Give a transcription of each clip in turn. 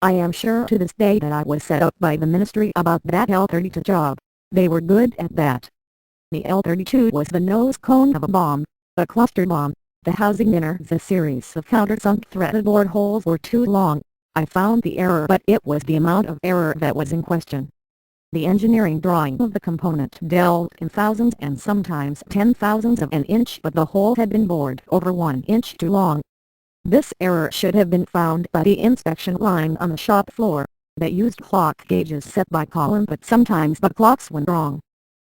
I am sure to this day that I was set up by the ministry about that L-32 job. They were good at that. The L-32 was the nose cone of a bomb, a cluster bomb. The housing inner the series of countersunk threaded board holes were too long. I found the error, but it was the amount of error that was in question. The engineering drawing of the component dealt in thousands and sometimes 10,000ths of an inch, but the hole had been bored over 1 inch too long. This error should have been found by the inspection line on the shop floor, that used clock gauges set by Colin, but sometimes the clocks went wrong.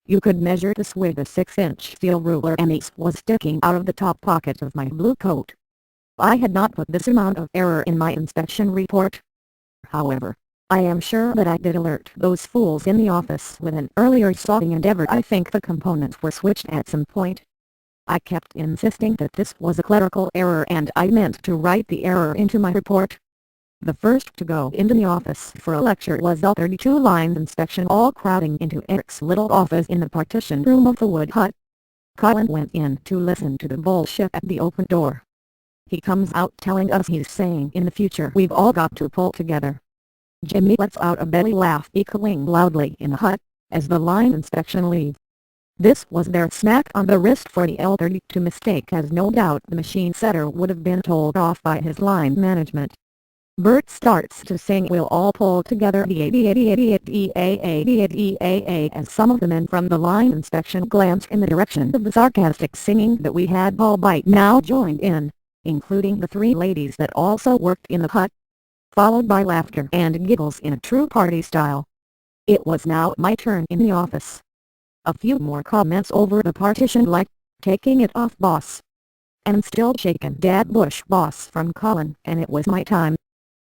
You could measure this with a 6-inch steel ruler, and it was sticking out of the top pocket of my blue coat. I had not put this amount of error in my inspection report. However, I am sure that I did alert those fools in the office with an earlier sorting endeavor. I think the components were switched at some point. I kept insisting that this was a clerical error, and I meant to write the error into my report. The first to go into the office for a lecture was L-32 line inspection, all crowding into Eric's little office in the partitioned room of the wood hut. Colin went in to listen to the bullshit at the open door. He comes out telling us he's saying in the future we've all got to pull together. Jimmy lets out a belly laugh, echoing loudly in the hut, as the line inspection leaves. This was their smack on the wrist for the L-32 mistake, as no doubt the machine setter would have been told off by his line management. Bert starts to sing "We'll all pull together the 80 as some of the men from the line inspection glanced in the direction of the sarcastic singing that we had all by now joined in, including the 3 ladies that also worked in the hut, followed by laughter and giggles in a true party style. It was now my turn in the office. A few more comments over the partition, like, "Taking it off, boss," and "Still shakin' Dad Bush, boss," from Colin, and it was my time.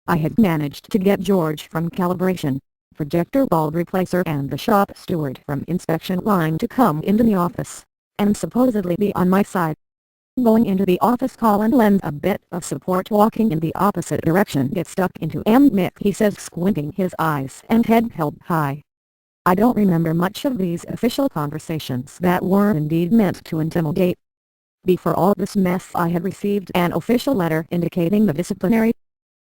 I had managed to get George from calibration, projector bulb replacer, and the shop steward from inspection line to come into the office, and supposedly be on my side. Going into the office, Colin lends a bit of support. Walking in the opposite direction gets stuck into Mick, he says, squinting his eyes and head held high. I don't remember much of these official conversations that were indeed meant to intimidate. Before all this mess, I had received an official letter indicating the disciplinary.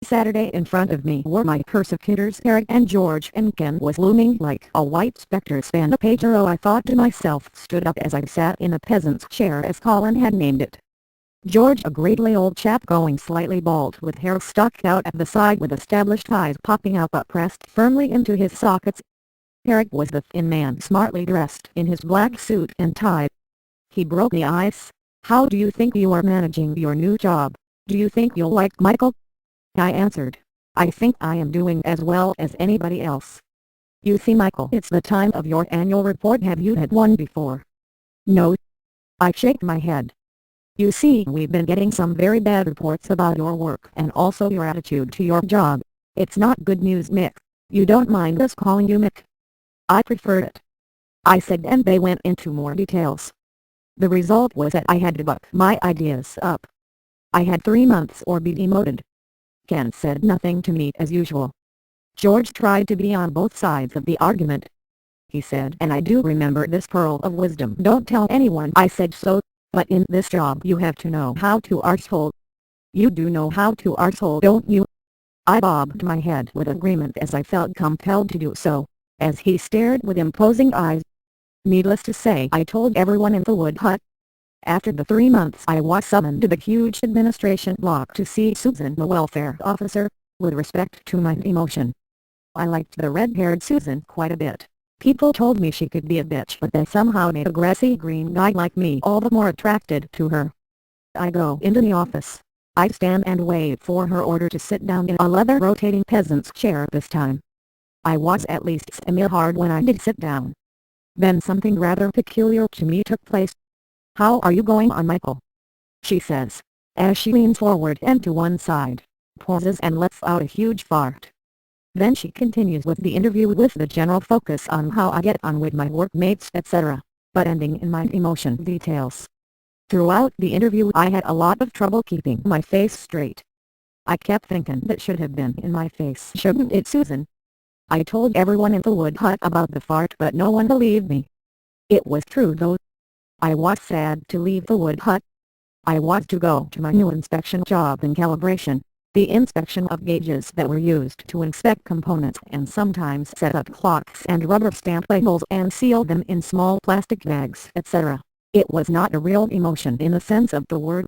Saturday in front of me were my persecutors Eric and George, and Ken was looming like a white spectre. Span a pagero, I thought to myself, stood up as I sat in a peasant's chair as Colin had named it. George, a greatly old chap going slightly bald with hair stuck out at the side with established eyes popping out but pressed firmly into his sockets. Eric was the thin man, smartly dressed in his black suit and tie. He broke the ice. "How do you think you are managing your new job? Do you think you'll like Michael?" I answered, "I think I am doing as well as anybody else." "You see, Michael, it's the time of your annual report. Have you had one before?" "No." I shake my head. "You see, we've been getting some very bad reports about your work and also your attitude to your job. It's not good news, Mick. You don't mind us calling you Mick?" "I prefer it," I said, and they went into more details. The result was that I had to buck my ideas up. I had 3 months or be demoted. Ken said nothing to me as usual. George tried to be on both sides of the argument. He said, and I do remember this pearl of wisdom, "Don't tell anyone I said so, but in this job you have to know how to arsehole." "You do know how to arsehole, don't you?" I bobbed my head with agreement, as I felt compelled to do so, as he stared with imposing eyes. Needless to say, I told everyone in the wood hut. After the 3 months, I was summoned to the huge administration block to see Susan, the welfare officer, with respect to my demotion. I liked the red-haired Susan quite a bit. People told me she could be a bitch, but they somehow made a grassy green guy like me all the more attracted to her. I go into the office. I stand and wait for her order to sit down in a leather rotating peasant's chair this time. I was at least semi-hard when I did sit down. Then something rather peculiar to me took place. "How are you going on, Michael?" she says, as she leans forward and to one side, pauses and lets out a huge fart. Then she continues with the interview, with the general focus on how I get on with my workmates, etc., but ending in my emotion details. Throughout the interview I had a lot of trouble keeping my face straight. I kept thinking that should have been in my face, shouldn't it, Susan? I told everyone in the wood hut about the fart, but no one believed me. It was true though. I was sad to leave the wood hut. I was to go to my new inspection job in calibration. The inspection of gauges that were used to inspect components and sometimes set up clocks and rubber stamp labels and seal them in small plastic bags, etc. It was not a real emotion in the sense of the word,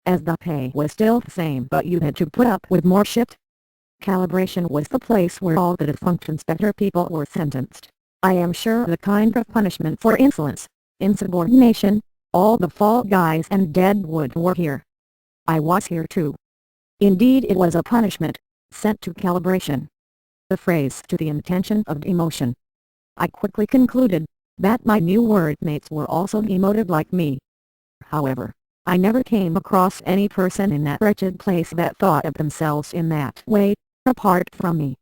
as the pay was still the same but you had to put up with more shit. Calibration was the place where all the defunct inspector people were sentenced. I am sure the kind of punishment for insolence, insubordination, all the fall guys and deadwood were here. I was here too. Indeed it was a punishment, sent to calibration. The phrase to the intention of emotion. I quickly concluded that my new wordmates were also emotive like me. However, I never came across any person in that wretched place that thought of themselves in that way, apart from me.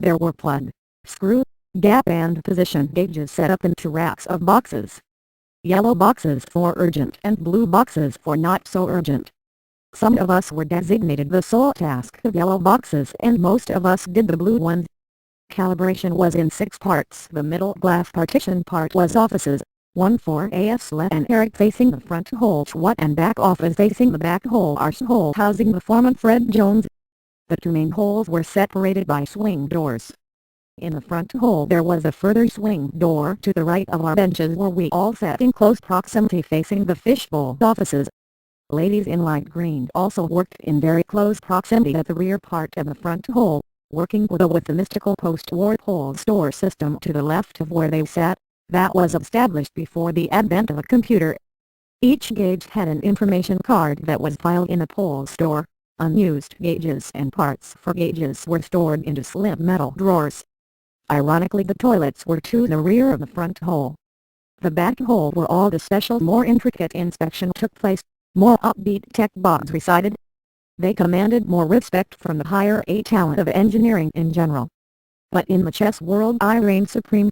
There were plug, screw, gap and position gauges set up into racks of boxes. Yellow boxes for urgent and blue boxes for not so urgent. Some of us were designated the sole task of yellow boxes and most of us did the blue ones. Calibration was in 6 parts. The middle glass partition part was offices, one for A.S. Let and Eric facing the front hole SWAT and back office facing the back hole arsehole housing the foreman Fred Jones. The 2 main holes were separated by swing doors. In the front hole there was a further swing door to the right of our benches where we all sat in close proximity facing the fishbowl offices. Ladies in light green also worked in very close proximity at the rear part of the front hole, working with the mystical post-war pole store system to the left of where they sat, that was established before the advent of a computer. Each gauge had an information card that was filed in the pole store. Unused gauges and parts for gauges were stored into slim metal drawers. Ironically the toilets were to the rear of the front hole. The back hole where all the special more intricate inspection took place. More upbeat tech bobs resided. They commanded more respect from the higher A talent of engineering in general. But in the chess world I reigned supreme.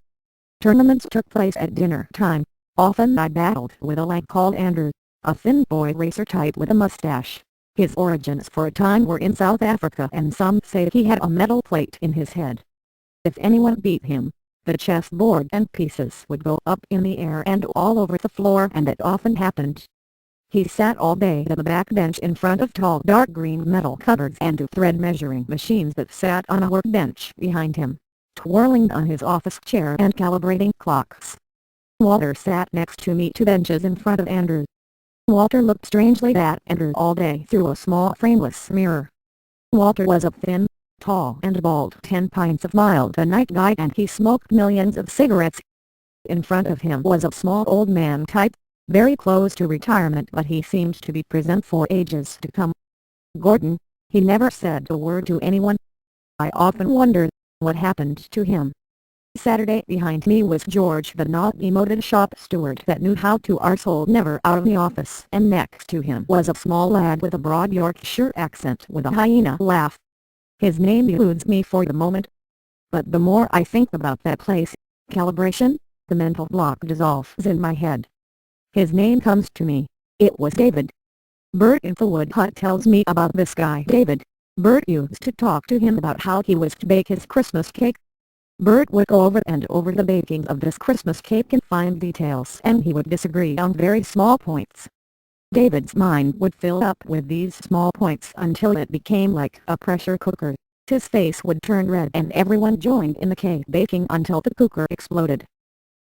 Tournaments took place at dinner time. Often I battled with a lad called Andrew, a thin boy racer type with a mustache. His origins for a time were in South Africa and some say he had a metal plate in his head. If anyone beat him, the chessboard and pieces would go up in the air and all over the floor and it often happened. He sat all day at the back bench in front of tall dark green metal cupboards and 2 thread measuring machines that sat on a workbench behind him, twirling on his office chair and calibrating clocks. Walter sat next to me 2 benches in front of Andrew. Walter looked strangely at Andrew all day through a small frameless mirror. Walter was a thin, tall and bald 10 pints of mild a night guy and he smoked millions of cigarettes. In front of him was a small old man type, very close to retirement but he seemed to be present for ages to come. Gordon, he never said a word to anyone. I often wondered what happened to him. Saturday behind me was George the not emoted shop steward that knew how to arsehole never out of the office and next to him was a small lad with a broad Yorkshire accent with a hyena laugh. His name eludes me for the moment. But the more I think about that place, calibration, the mental block dissolves in my head. His name comes to me. It was David. Bert in the wood hut tells me about this guy David. Bert used to talk to him about how he was to bake his Christmas cake. Bert would go over and over the baking of this Christmas cake in fine details and he would disagree on very small points. David's mind would fill up with these small points until it became like a pressure cooker. His face would turn red and everyone joined in the cake baking until the cooker exploded.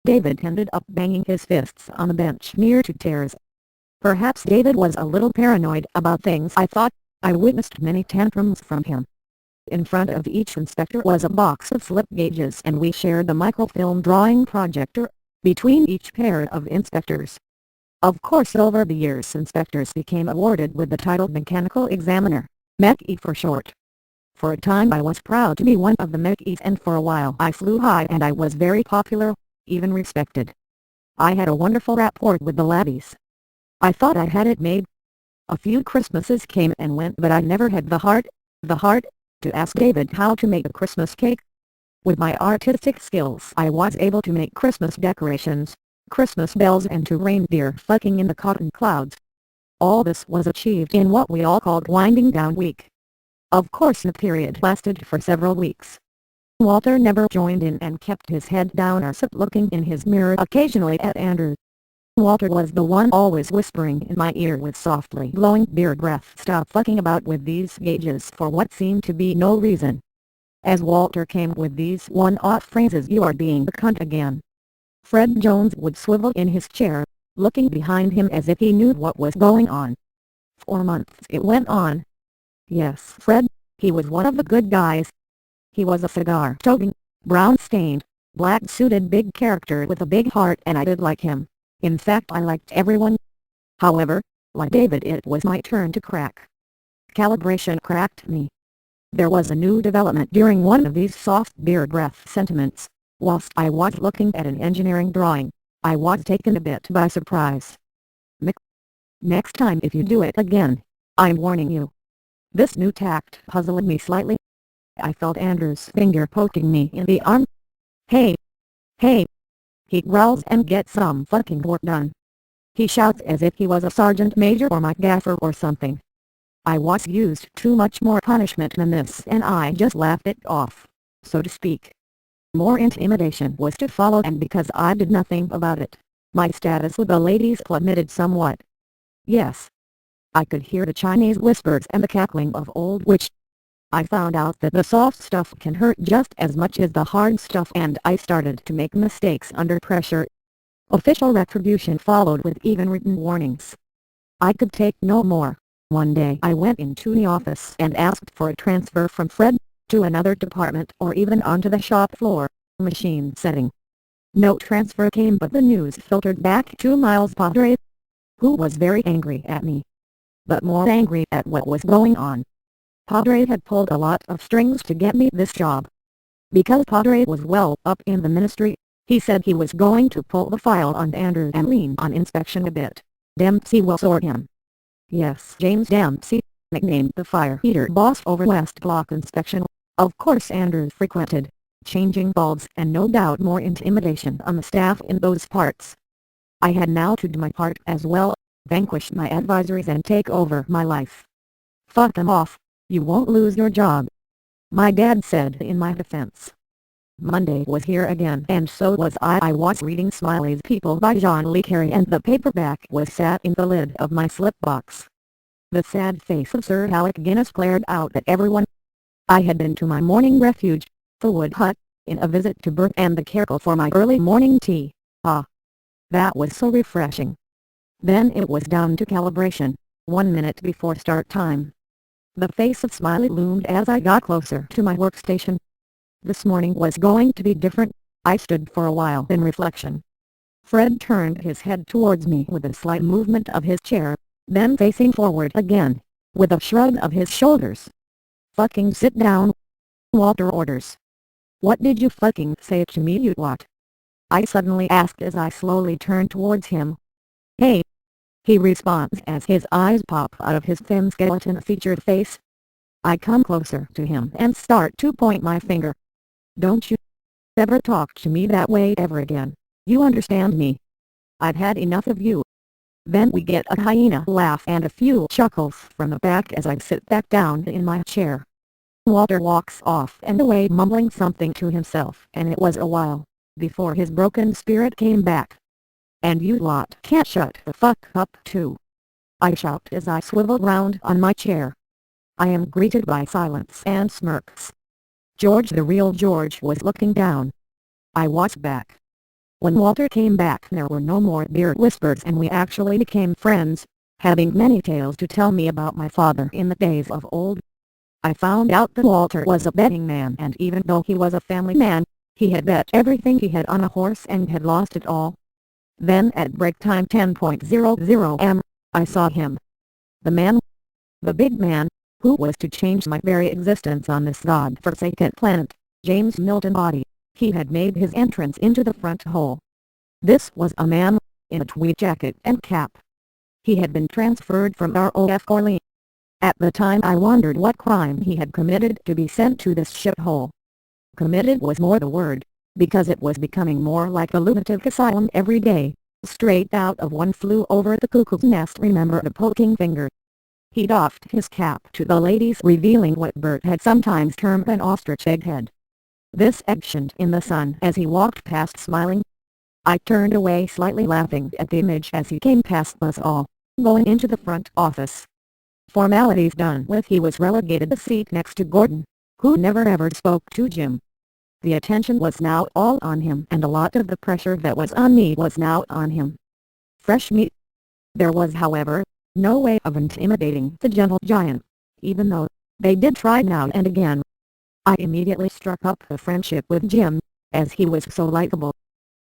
David ended up banging his fists on the bench near to tears. Perhaps David was a little paranoid about things I thought. I witnessed many tantrums from him. In front of each inspector was a box of slip gauges and we shared the microfilm drawing projector between each pair of inspectors. Of course over the years inspectors became awarded with the title Mechanical Examiner, MECE for short. For a time I was proud to be one of the MECEs and for a while I flew high and I was very popular, even respected. I had a wonderful rapport with the laddies. I thought I had it made. A few Christmases came and went but I never had the heart, to ask David how to make a Christmas cake. With my artistic skills I was able to make Christmas decorations, Christmas bells and 2 reindeer fucking in the cotton clouds. All this was achieved in what we all called winding down week. Of course the period lasted for several weeks. Walter never joined in and kept his head down or sat looking in his mirror occasionally at Andrew. Walter was the one always whispering in my ear with softly blowing beard breath, "Stop fucking about with these gauges," for what seemed to be no reason. As Walter came with these one-off phrases, "You are being a cunt again." Fred Jones would swivel in his chair, looking behind him as if he knew what was going on. For months it went on. Yes, Fred, he was one of the good guys. He was a cigar-toting, brown-stained, black-suited big character with a big heart, and I did like him. In fact, I liked everyone. However, like David, it was my turn to crack. Calibration cracked me. There was a new development during one of these soft beard breath sentiments. Whilst I was looking at an engineering drawing, I was taken a bit by surprise. "Mick, next time if you do it again, I'm warning you." This new tact puzzled me slightly. I felt Andrew's finger poking me in the arm. Hey, he growls, "and get some fucking work done." He shouts as if he was a sergeant major or my gaffer or something. I was used to much more punishment than this, and I just laughed it off, so to speak. More intimidation was to follow, and because I did nothing about it, my status with the ladies plummeted somewhat. Yes, I could hear the Chinese whispers and the cackling of old witch. I found out that the soft stuff can hurt just as much as the hard stuff, and I started to make mistakes under pressure. Official retribution followed with even written warnings. I could take no more. One day I went into the office and asked for a transfer from Fred to another department, or even onto the shop floor, machine setting. No transfer came, but the news filtered back to Miles Padre, who was very angry at me, but more angry at what was going on. Padre had pulled a lot of strings to get me this job. Because Padre was well up in the ministry, he said he was going to pull the file on Andrew and lean on inspection a bit. Dempsey will sort him. Yes, James Dempsey, nicknamed the fire heater boss over West Block inspection. Of course Andrew frequented, changing bulbs and no doubt more intimidation on the staff in those parts. I had now to do my part as well, vanquish my advisories and take over my life. "Fuck them off, you won't lose your job," my dad said in my defense. Monday was here again, and so was I. I was reading Smiley's People by John Le Carre, and the paperback was sat in the lid of my slip box. The sad face of Sir Alec Guinness glared out at everyone. I had been to my morning refuge, the wood hut, in a visit to Bert and the Carol for my early morning tea. Ah! That was so refreshing. Then it was down to calibration, 1 minute before start time. The face of Smiley loomed as I got closer to my workstation. This morning was going to be different. I stood for a while in reflection. Fred turned his head towards me with a slight movement of his chair, then facing forward again, with a shrug of his shoulders. "Fucking sit down," Walter orders. "What did you fucking say to me, you what?" I suddenly asked as I slowly turned towards him. "Hey," he responds as his eyes pop out of his thin skeleton-featured face. I come closer to him and start to point my finger. "Don't you ever talk to me that way ever again, you understand me? I've had enough of you." Then we get a hyena laugh and a few chuckles from the back as I sit back down in my chair. Walter walks off and away mumbling something to himself, and it was a while before his broken spirit came back. "And you lot can't shut the fuck up too," I shout as I swivel round on my chair. I am greeted by silence and smirks. George, the real George, was looking down. I was back. When Walter came back, there were no more beard whispers, and we actually became friends, having many tales to tell me about my father in the days of old. I found out that Walter was a betting man, and even though he was a family man, he had bet everything he had on a horse and had lost it all. Then at break time 10:00 am, I saw him. The man, the big man, who was to change my very existence on this god-forsaken planet, James Milton Body. He had made his entrance into the front hall. This was a man, in a tweed jacket and cap. He had been transferred from ROF Orleans. At the time I wondered what crime he had committed to be sent to this shithole. Committed was more the word, because it was becoming more like a lunatic asylum every day, straight out of One Flew Over the Cuckoo's Nest. Remember the poking finger? He doffed his cap to the ladies, revealing what Bert had sometimes termed an ostrich egghead. This egg shined in the sun as he walked past, smiling. I turned away slightly, laughing at the image as he came past us all, going into the front office. Formalities done with, he was relegated to the seat next to Gordon, who never ever spoke to Jim. The attention was now all on him, and a lot of the pressure that was on me was now on him. Fresh meat. There was, however, no way of intimidating the gentle giant, even though they did try now and again. I immediately struck up a friendship with Jim, as he was so likable.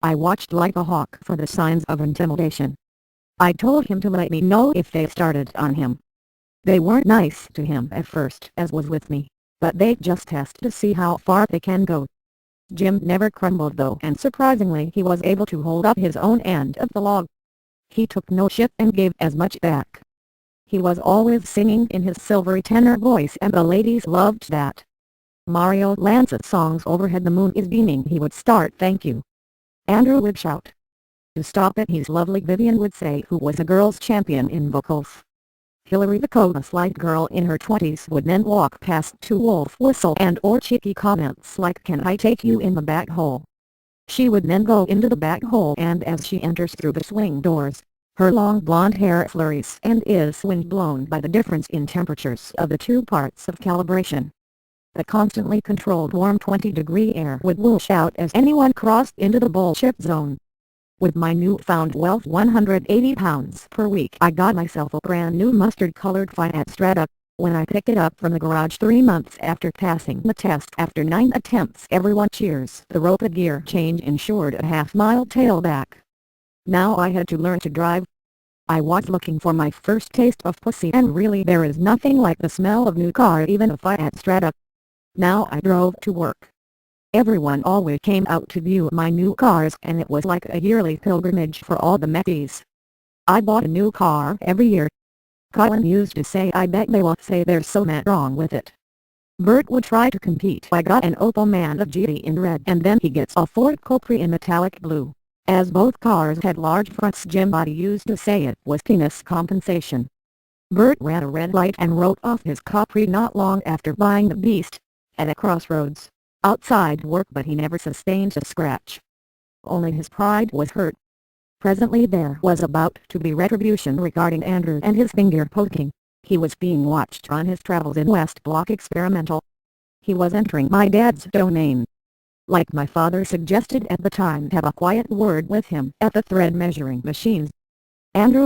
I watched like a hawk for the signs of intimidation. I told him to let me know if they started on him. They weren't nice to him at first, as was with me, but they just test to see how far they can go. Jim never crumbled though, and surprisingly he was able to hold up his own end of the log. He took no shit and gave as much back. He was always singing in his silvery tenor voice, and the ladies loved that. Mario Lanza's songs "Overhead the Moon is Beaming" he would start "Thank you." Andrew would shout, "To stop it, he's lovely," Vivian would say, who was a girl's champion in vocals. Hillary, the chorus-like girl in her 20s, would then walk past to wolf whistle and or cheeky comments like "Can I take you in the back hole?" She would then go into the back hole, and as she enters through the swing doors, her long blonde hair flurries and is wind-blown by the difference in temperatures of the two parts of calibration. The constantly controlled warm 20-degree air would whoosh out as anyone crossed into the bullshit zone. With my newfound wealth, 180 pounds per week, I got myself a brand new mustard-colored Fiat Strata, when I picked it up from the garage 3 months after passing the test. After 9 attempts, everyone cheers. The rope gear change ensured a half-mile tailback. Now I had to learn to drive. I was looking for my first taste of pussy, and really there is nothing like the smell of new car, even a Fiat Strata. Now I drove to work. Everyone always came out to view my new cars, and it was like a yearly pilgrimage for all the Meckies. I bought a new car every year. Colin used to say, "I bet they will say there's so much wrong with it." Bert would try to compete. I got an Opel Man of GT in red, and then he gets a Ford Capri in metallic blue. As both cars had large fronts, Jim Body used to say it was penis compensation. Bert ran a red light and wrote off his Capri not long after buying the beast, at a crossroads, outside work, but he never sustained a scratch. Only his pride was hurt. Presently there was about to be retribution regarding Andrew and his finger poking. He was being watched on his travels in West Block Experimental. He was entering my dad's domain. Like my father suggested at the time, have a quiet word with him at the thread measuring machines. "Andrew,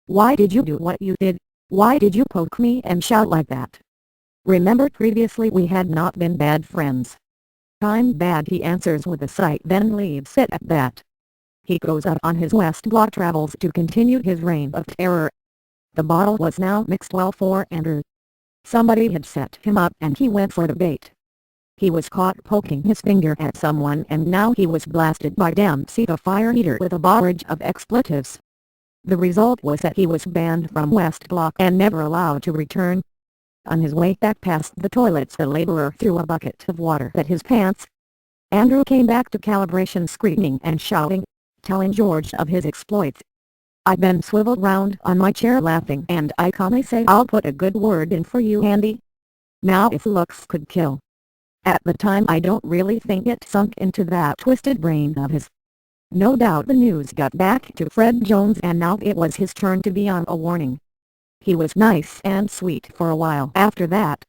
why did you do what you did? Why did you poke me and shout like that?" Remember, previously we had not been bad friends. "I'm bad," he answers with a sigh, then leaves it at that. He goes out on his West Block travels to continue his reign of terror. The bottle was now mixed well for Andrew. Somebody had set him up and he went for the bait. He was caught poking his finger at someone, and now he was blasted by Dempsey the fire eater with a barrage of expletives. The result was that he was banned from West Block and never allowed to return. On his way back past the toilets, the laborer threw a bucket of water at his pants. Andrew came back to calibration screaming and shouting, telling George of his exploits. I then swiveled round on my chair laughing, and I calmly say, "I'll put a good word in for you, Andy. Now if looks could kill." At the time I don't really think it sunk into that twisted brain of his. No doubt the news got back to Fred Jones, and now it was his turn to be on a warning. He was nice and sweet for a while after that.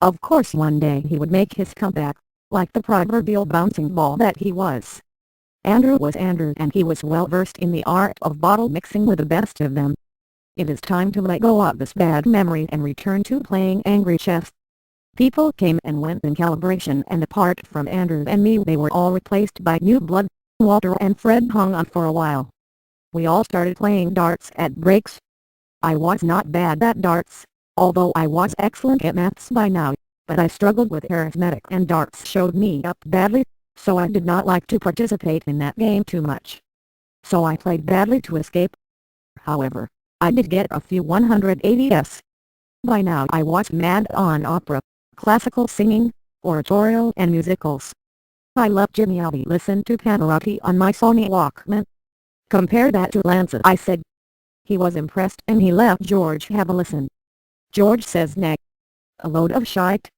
Of course one day he would make his comeback, like the proverbial bouncing ball that he was. Andrew was Andrew, and he was well versed in the art of bottle mixing with the best of them. It is time to let go of this bad memory and return to playing angry chess. People came and went in calibration, and apart from Andrew and me they were all replaced by new blood. Walter and Fred hung on for a while. We all started playing darts at breaks. I was not bad at darts, although I was excellent at maths by now, but I struggled with arithmetic and darts showed me up badly, so I did not like to participate in that game too much. So I played badly to escape. However, I did get a few 180s. By now I was mad on opera, classical singing, oratorio and musicals. I loved Jimmy Alvey. Listened to Pavarotti on my Sony Walkman. "Compare that to Lanza," I said. He was impressed and he let George have a listen. George says, "Nah, a load of shite."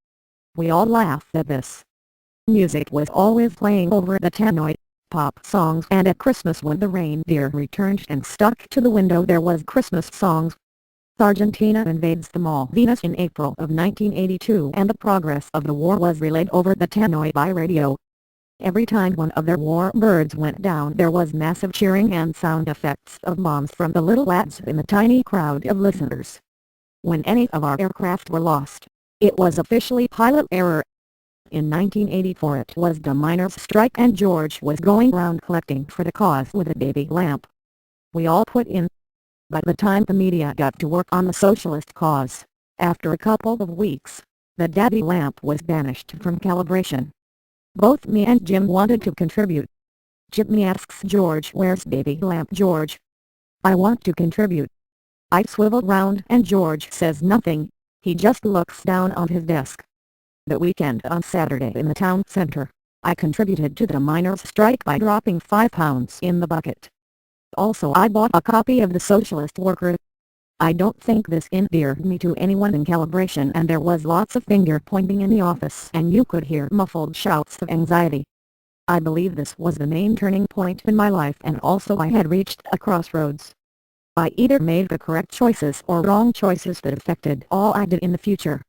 We all laughed at this. Music was always playing over the tannoy. pop songs, and at Christmas when the reindeer returned and stuck to the window there was Christmas songs. Argentina invades the Malvinas in April of 1982 and the progress of the war was relayed over the tannoy by radio. Every time one of their war birds went down there was massive cheering and sound effects of bombs from the little lads in the tiny crowd of listeners. When any of our aircraft were lost, it was officially pilot error. In 1984 it was the miners' strike and George was going round collecting for the cause with a baby lamp. We all put in. By the time the media got to work on the socialist cause, after a couple of weeks, the daddy lamp was banished from calibration. Both me and Jim wanted to contribute. Jimmy asks George, "Where's baby lamp, George?" "I want to contribute." I swiveled round and George says nothing, he just looks down on his desk. That weekend on Saturday in the town center, I contributed to the miners' strike by dropping £5 in the bucket. Also I bought a copy of the Socialist Worker. I don't think this endeared me to anyone in calibration and there was lots of finger pointing in the office and you could hear muffled shouts of anxiety. I believe this was the main turning point in my life and also I had reached a crossroads. I either made the correct choices or wrong choices that affected all I did in the future.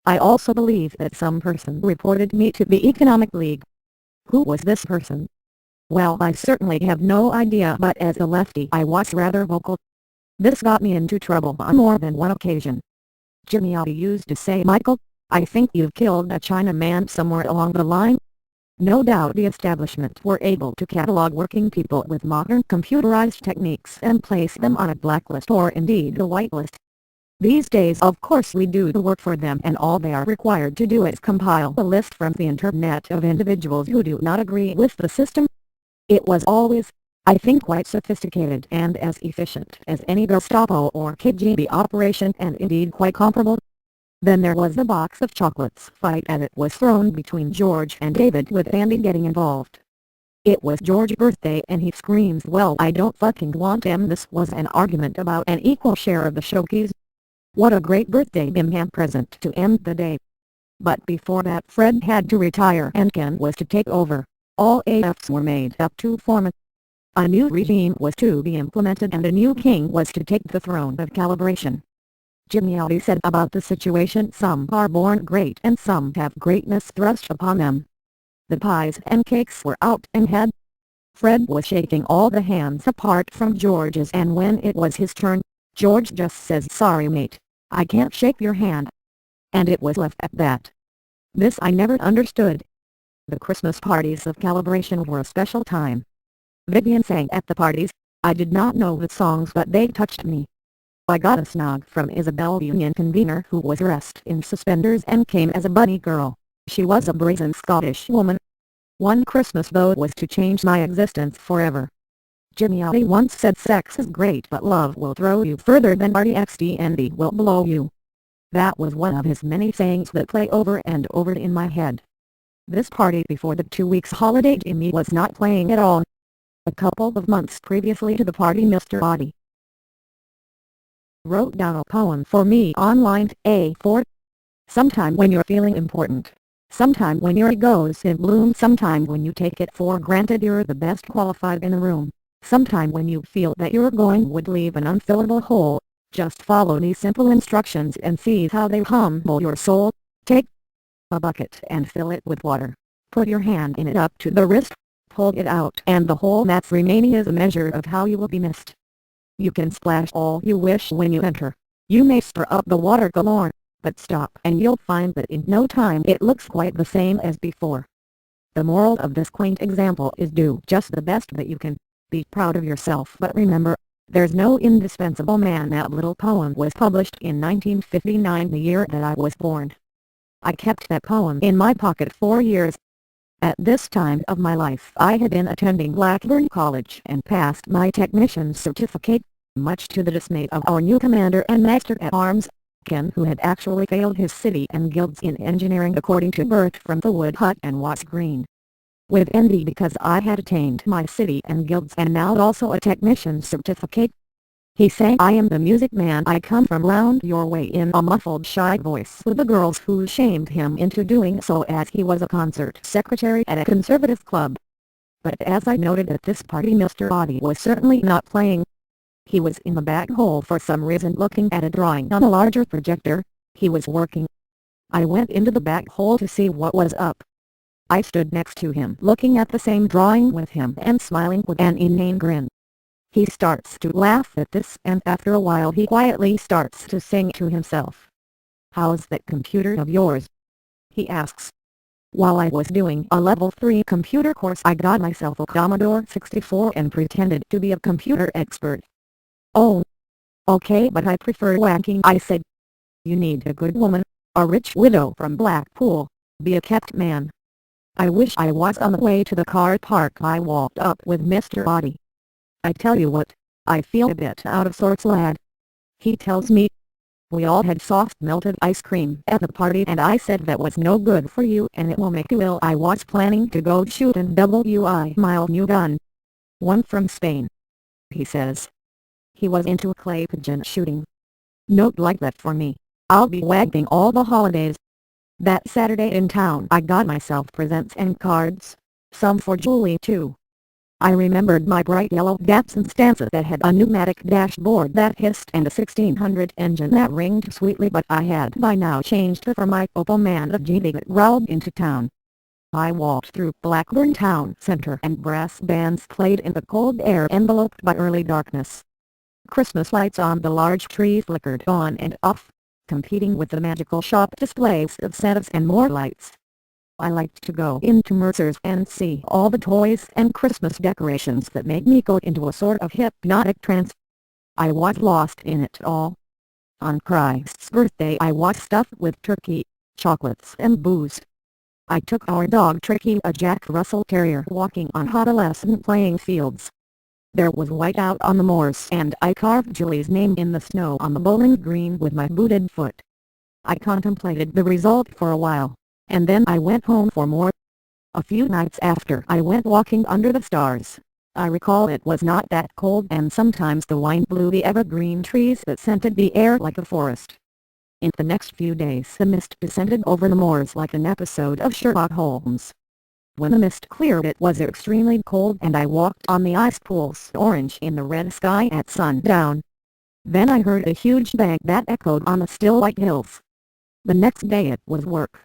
I also believe that some person reported me to the Economic League. Who was this person? Well, I certainly have no idea, but as a lefty I was rather vocal. This got me into trouble on more than one occasion. Jimmy Aldi used to say, "Michael, I think you've killed a Chinaman somewhere along the line." No doubt the establishment were able to catalog working people with modern computerized techniques and place them on a blacklist or indeed a whitelist. These days of course we do the work for them and all they are required to do is compile a list from the internet of individuals who do not agree with the system. It was always, I think, quite sophisticated and as efficient as any Gestapo or KGB operation and indeed quite comparable. Then there was the box of chocolates fight and it was thrown between George and David with Andy getting involved. It was George's birthday and he screams, "Well, I don't fucking want him." This was an argument about an equal share of the showkees. What a great birthday Bim Ham present to end the day. But before that Fred had to retire and Ken was to take over. All AFs were made up to form it. A new regime was to be implemented and a new king was to take the throne of calibration. Jimmy Aldi said about the situation, "Some are born great and some have greatness thrust upon them." The pies and cakes were out and had. Fred was shaking all the hands apart from George's and when it was his turn, George just says, "Sorry mate, I can't shake your hand." And it was left at that. This I never understood. The Christmas parties of calibration were a special time. Vivian sang at the parties. I did not know the songs but they touched me. I got a snog from Isabel, union convener, who was dressed in suspenders and came as a bunny girl. She was a brazen Scottish woman. One Christmas though was to change my existence forever. Jimmy Aldi once said, "Sex is great but love will throw you further than RDXD and D will blow you." That was one of his many sayings that play over and over in my head. This party before the 2 weeks holiday Jimmy was not playing at all. A couple of months previously to the party Mr. Audi wrote down a poem for me on line A4. Sometime when you're feeling important, sometime when your ego's in bloom, sometime when you take it for granted you're the best qualified in the room, sometime when you feel that your going would leave an unfillable hole, just follow these simple instructions and see how they humble your soul. Take a bucket and fill it with water. Put your hand in it up to the wrist. Pull it out and the hole that's remaining is a measure of how you will be missed. You can splash all you wish when you enter. You may stir up the water galore, but stop and you'll find that in no time it looks quite the same as before. The moral of this quaint example is do just the best that you can. Be proud of yourself but remember, there's no indispensable man. That little poem was published in 1959, the year that I was born. I kept that poem in my pocket for years. At this time of my life I had been attending Blackburn College and passed my technician's certificate, much to the dismay of our new commander and master-at-arms, Ken, who had actually failed his city and guilds in engineering according to Bert from the Wood Hut and was green with envy because I had attained my city and guilds and now also a technician's certificate. He sang, "I am the music man, I come from round your way," in a muffled shy voice with the girls who shamed him into doing so as he was a concert secretary at a conservative club. But as I noted at this party, Mr. Audie was certainly not playing. He was in the back hall for some reason looking at a drawing on a larger projector. He was working. I went into the back hall to see what was up. I stood next to him looking at the same drawing with him and smiling with an inane grin. He starts to laugh at this, and after a while he quietly starts to sing to himself. "How's that computer of yours?" he asks. While I was doing a level 3 computer course, I got myself a Commodore 64 and pretended to be a computer expert. "Oh, okay, but I prefer whacking," I said. "You need a good woman, a rich widow from Blackpool, be a kept man." I wish I was on the way to the car park. I walked up with Mr. Audie. "I tell you what, I feel a bit out of sorts, lad," he tells me. "We all had soft melted ice cream at the party and I said that was no good for you and it will make you ill. I was planning to go shoot an my new gun. One from Spain," he says. He was into clay pigeon shooting. "Note like that for me. I'll be wagging all the holidays." That Saturday in town I got myself presents and cards, some for Julie too. I remembered my bright yellow Datsun Stanza that had a pneumatic dashboard that hissed and a 1600 engine that ringed sweetly, but I had by now changed it for my Opel Man of GD that rolled into town. I walked through Blackburn town centre and brass bands played in the cold air enveloped by early darkness. Christmas lights on the large tree flickered on and off, competing with the magical shop displays of Santas and more lights. I liked to go into Mercer's and see all the toys and Christmas decorations that made me go into a sort of hypnotic trance. I was lost in it all. On Christ's birthday I was stuffed with turkey, chocolates and booze. I took our dog Tricky, a Jack Russell Terrier, walking on adolescent playing fields. There was white out on the moors and I carved Julie's name in the snow on the bowling green with my booted foot. I contemplated the result for a while, and then I went home for more. A few nights after I went walking under the stars. I recall it was not that cold and sometimes the wind blew the evergreen trees that scented the air like a forest. In the next few days the mist descended over the moors like an episode of Sherlock Holmes. When the mist cleared it was extremely cold and I walked on the ice pools orange in the red sky at sundown. Then I heard a huge bang that echoed on the still white hills. The next day it was work.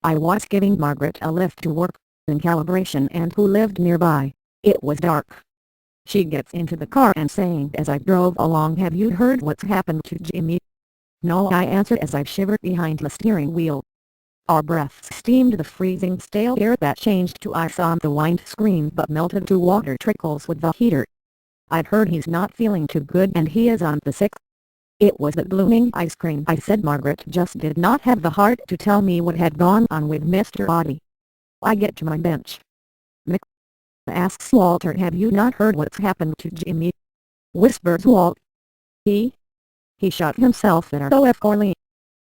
I was giving Margaret a lift to work in Calibration and who lived nearby. It was dark. She gets into the car and saying as I drove along, "Have you heard what's happened to Jimmy?" "No," I answered as I shivered behind the steering wheel. Our breaths steamed the freezing stale air that changed to ice on the windscreen but melted to water trickles with the heater. "I'd heard he's not feeling too good and he is on the sick." "It was that blooming ice cream," I said. Margaret just did not have the heart to tell me what had gone on with Mr. Audie. I get to my bench. "Mick," asks Walter, "have you not heard what's happened to Jimmy?" whispers Walt. He shot himself at ROF Corley."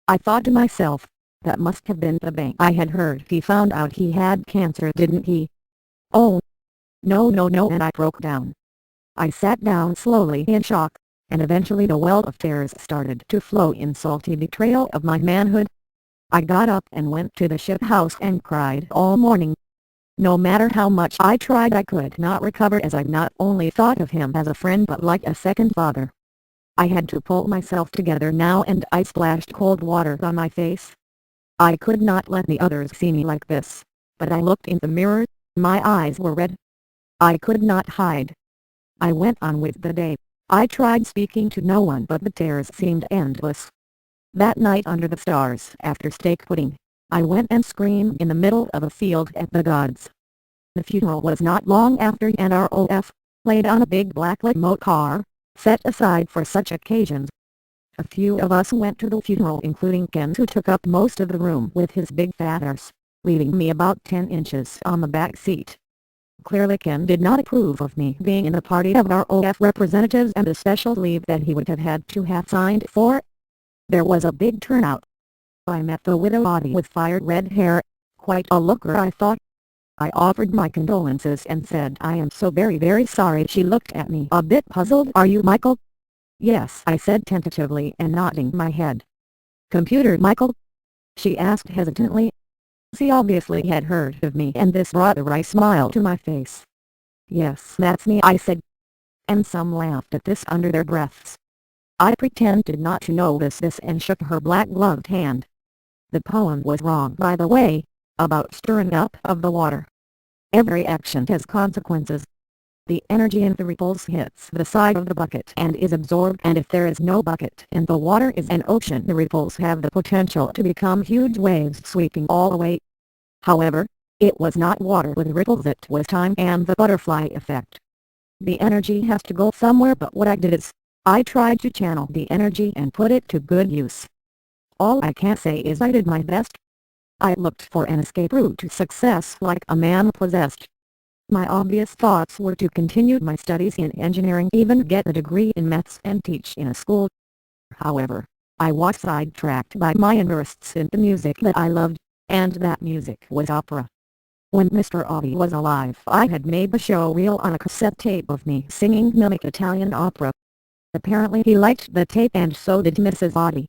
I thought to myself, that must have been the bang I had heard. "He found out he had cancer, didn't he?" "Oh, no," and I broke down. I sat down slowly in shock, and eventually the well of tears started to flow in salty betrayal of my manhood. I got up and went to the ship house and cried all morning. No matter how much I tried I could not recover, as I not only thought of him as a friend but like a second father. I had to pull myself together now and I splashed cold water on my face. I could not let the others see me like this, but I looked in the mirror, my eyes were red. I could not hide. I went on with the day. I tried speaking to no one but the tears seemed endless. That night under the stars after steak pudding, I went and screamed in the middle of a field at the gods. The funeral was not long after and ROF, played on a big black limo car, set aside for such occasions. A few of us went to the funeral, including Ken, who took up most of the room with his big fat arse, leaving me about 10 inches on the back seat. Clearly Ken did not approve of me being in the party of ROF representatives and the special leave that he would have had to have signed for. There was a big turnout. I met the widow Audie with fired red hair, quite a looker I thought. I offered my condolences and said I am so very sorry. She looked at me a bit puzzled. "Are you Michael?" "Yes," I said tentatively and nodding my head. "Computer Michael?" she asked hesitantly. She obviously had heard of me and this brought a wry smile to my face. "Yes, that's me," I said. And some laughed at this under their breaths. I pretended not to notice this and shook her black-gloved hand. The poem was wrong, by the way, about stirring up of the water. Every action has consequences. The energy in the ripples hits the side of the bucket and is absorbed, and if there is no bucket and the water is an ocean, the ripples have the potential to become huge waves sweeping all away. However, it was not water with ripples, it was time and the butterfly effect. The energy has to go somewhere, but what I did is, I tried to channel the energy and put it to good use. All I can say is I did my best. I looked for an escape route to success like a man possessed. My obvious thoughts were to continue my studies in engineering, even get a degree in maths and teach in a school. However, I was sidetracked by my interests in the music that I loved, and that music was opera. When Mr. Audi was alive, I had made the show reel on a cassette tape of me singing mimic Italian opera. Apparently he liked the tape, and so did Mrs. Audi.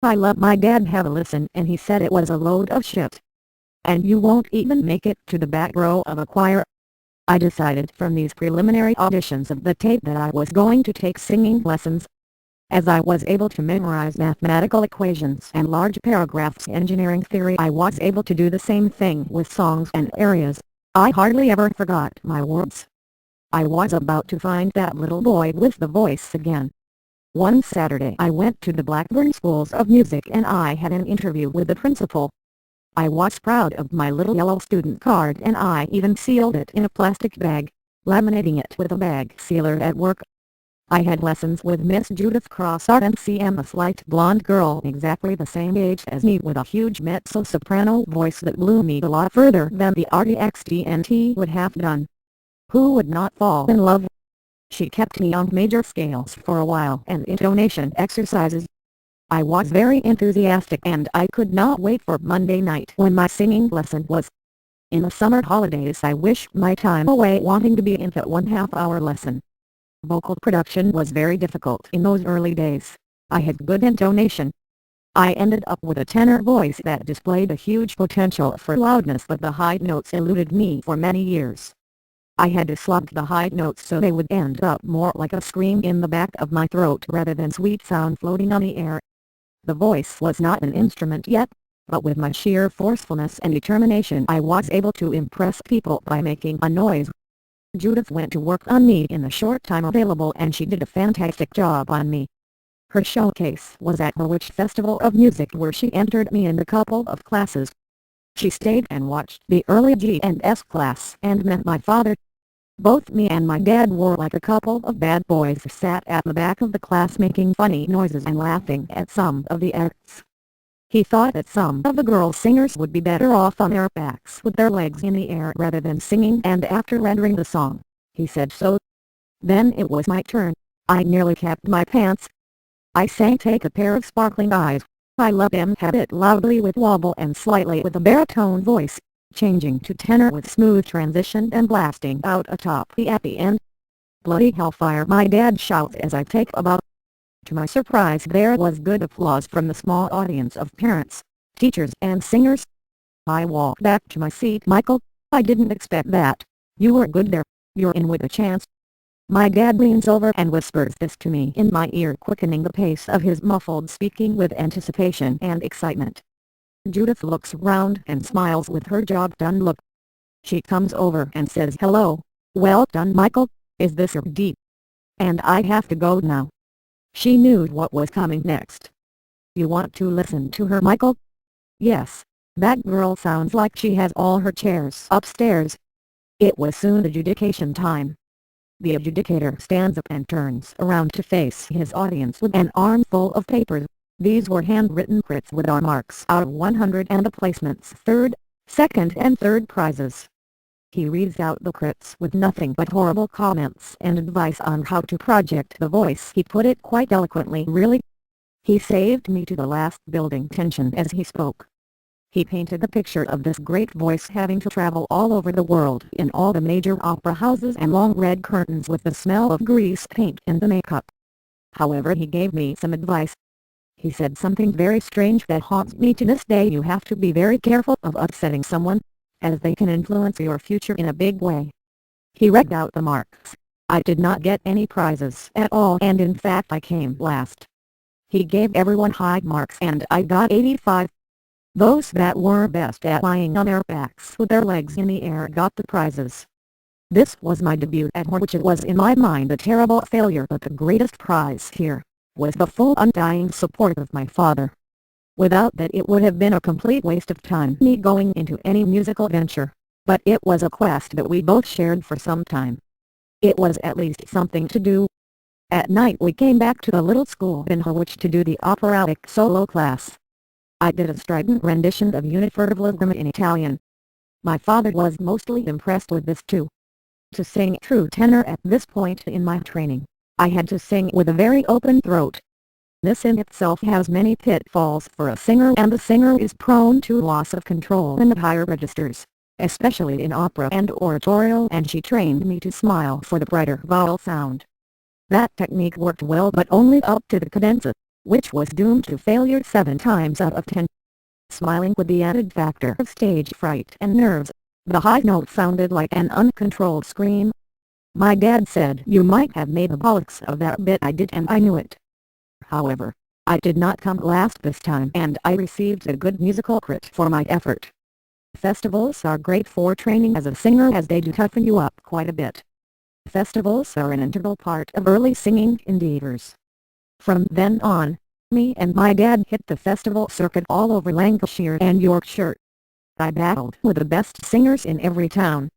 I let my dad have a listen, and he said it was a load of shit. "And you won't even make it to the back row of a choir." I decided from these preliminary auditions of the tape that I was going to take singing lessons. As I was able to memorize mathematical equations and large paragraphs engineering theory, I was able to do the same thing with songs and arias. I hardly ever forgot my words. I was about to find that little boy with the voice again. One Saturday I went to the Blackburn Schools of Music and I had an interview with the principal. I was proud of my little yellow student card, and I even sealed it in a plastic bag, laminating it with a bag sealer at work. I had lessons with Miss Judith Crossart and CM, a slight blonde girl exactly the same age as me with a huge mezzo-soprano voice that blew me a lot further than the RDXDNT would have done. Who would not fall in love? She kept me on major scales for a while and intonation exercises. I was very enthusiastic and I could not wait for Monday night when my singing lesson was. In the summer holidays I wished my time away wanting to be in that 1/2-hour lesson. Vocal production was very difficult in those early days. I had good intonation. I ended up with a tenor voice that displayed a huge potential for loudness, but the high notes eluded me for many years. I had to slug the high notes so they would end up more like a scream in the back of my throat rather than sweet sound floating on the air. The voice was not an instrument yet, but with my sheer forcefulness and determination I was able to impress people by making a noise. Judith went to work on me in the short time available and she did a fantastic job on me. Her showcase was at the Witch Festival of Music, where she entered me in a couple of classes. She stayed and watched the early G&S class and met my father. Both me and my dad were like a couple of bad boys who sat at the back of the class making funny noises and laughing at some of the acts. He thought that some of the girl singers would be better off on their backs with their legs in the air rather than singing, and after rendering the song, he said so. Then it was my turn. I nearly kept my pants. I sang "Take a Pair of Sparkling Eyes." I let them have it loudly with wobble and slightly with a baritone voice, changing to tenor with smooth transition and blasting out atop the at the end. "Bloody hellfire," my dad shouts as I take a bow. To my surprise there was good applause from the small audience of parents, teachers and singers. I walked back to my seat. "Michael, I didn't expect that. You were good there. You're in with a chance." My dad leans over and whispers this to me in my ear, quickening the pace of his muffled speaking with anticipation and excitement. Judith looks round and smiles with her job done look. She comes over and says, "Hello, well done Michael, is this your deep? And I have to go now." She knew what was coming next. "You want to listen to her, Michael?" "Yes, that girl sounds like she has all her chairs upstairs." It was soon adjudication time. The adjudicator stands up and turns around to face his audience with an armful of papers. These were handwritten crits with our marks out of 100 and the placements, third, second and third prizes. He reads out the crits with nothing but horrible comments and advice on how to project the voice. He put it quite eloquently, really. He saved me to the last building tension as he spoke. He painted the picture of this great voice having to travel all over the world in all the major opera houses and long red curtains with the smell of grease paint and the makeup. However, he gave me some advice. He said something very strange that haunts me to this day: "You have to be very careful of upsetting someone, as they can influence your future in a big way." He read out the marks. I did not get any prizes at all, and in fact I came last. He gave everyone high marks and I got 85. Those that were best at lying on their backs with their legs in the air got the prizes. This was my debut at which it was in my mind a terrible failure, but the greatest prize here was the full undying support of my father. Without that it would have been a complete waste of time me going into any musical venture, but it was a quest that we both shared for some time. It was at least something to do. At night we came back to the little school in which to do the operatic solo class. I did a strident rendition of Autobiography in Italian. My father was mostly impressed with this too. To sing true tenor at this point in my training, I had to sing with a very open throat. This in itself has many pitfalls for a singer, and the singer is prone to loss of control in the higher registers, especially in opera and oratorio, and she trained me to smile for the brighter vowel sound. That technique worked well, but only up to the cadenza, which was doomed to failure 7 times out of 10. Smiling with the added factor of stage fright and nerves, the high note sounded like an uncontrolled scream. My dad said, "You might have made a bollocks of that bit." I did, and I knew it. However, I did not come last this time, and I received a good musical crit for my effort. Festivals are great for training as a singer, as they do toughen you up quite a bit. Festivals are an integral part of early singing endeavors. From then on, me and my dad hit the festival circuit all over Lancashire and Yorkshire. I battled with the best singers in every town.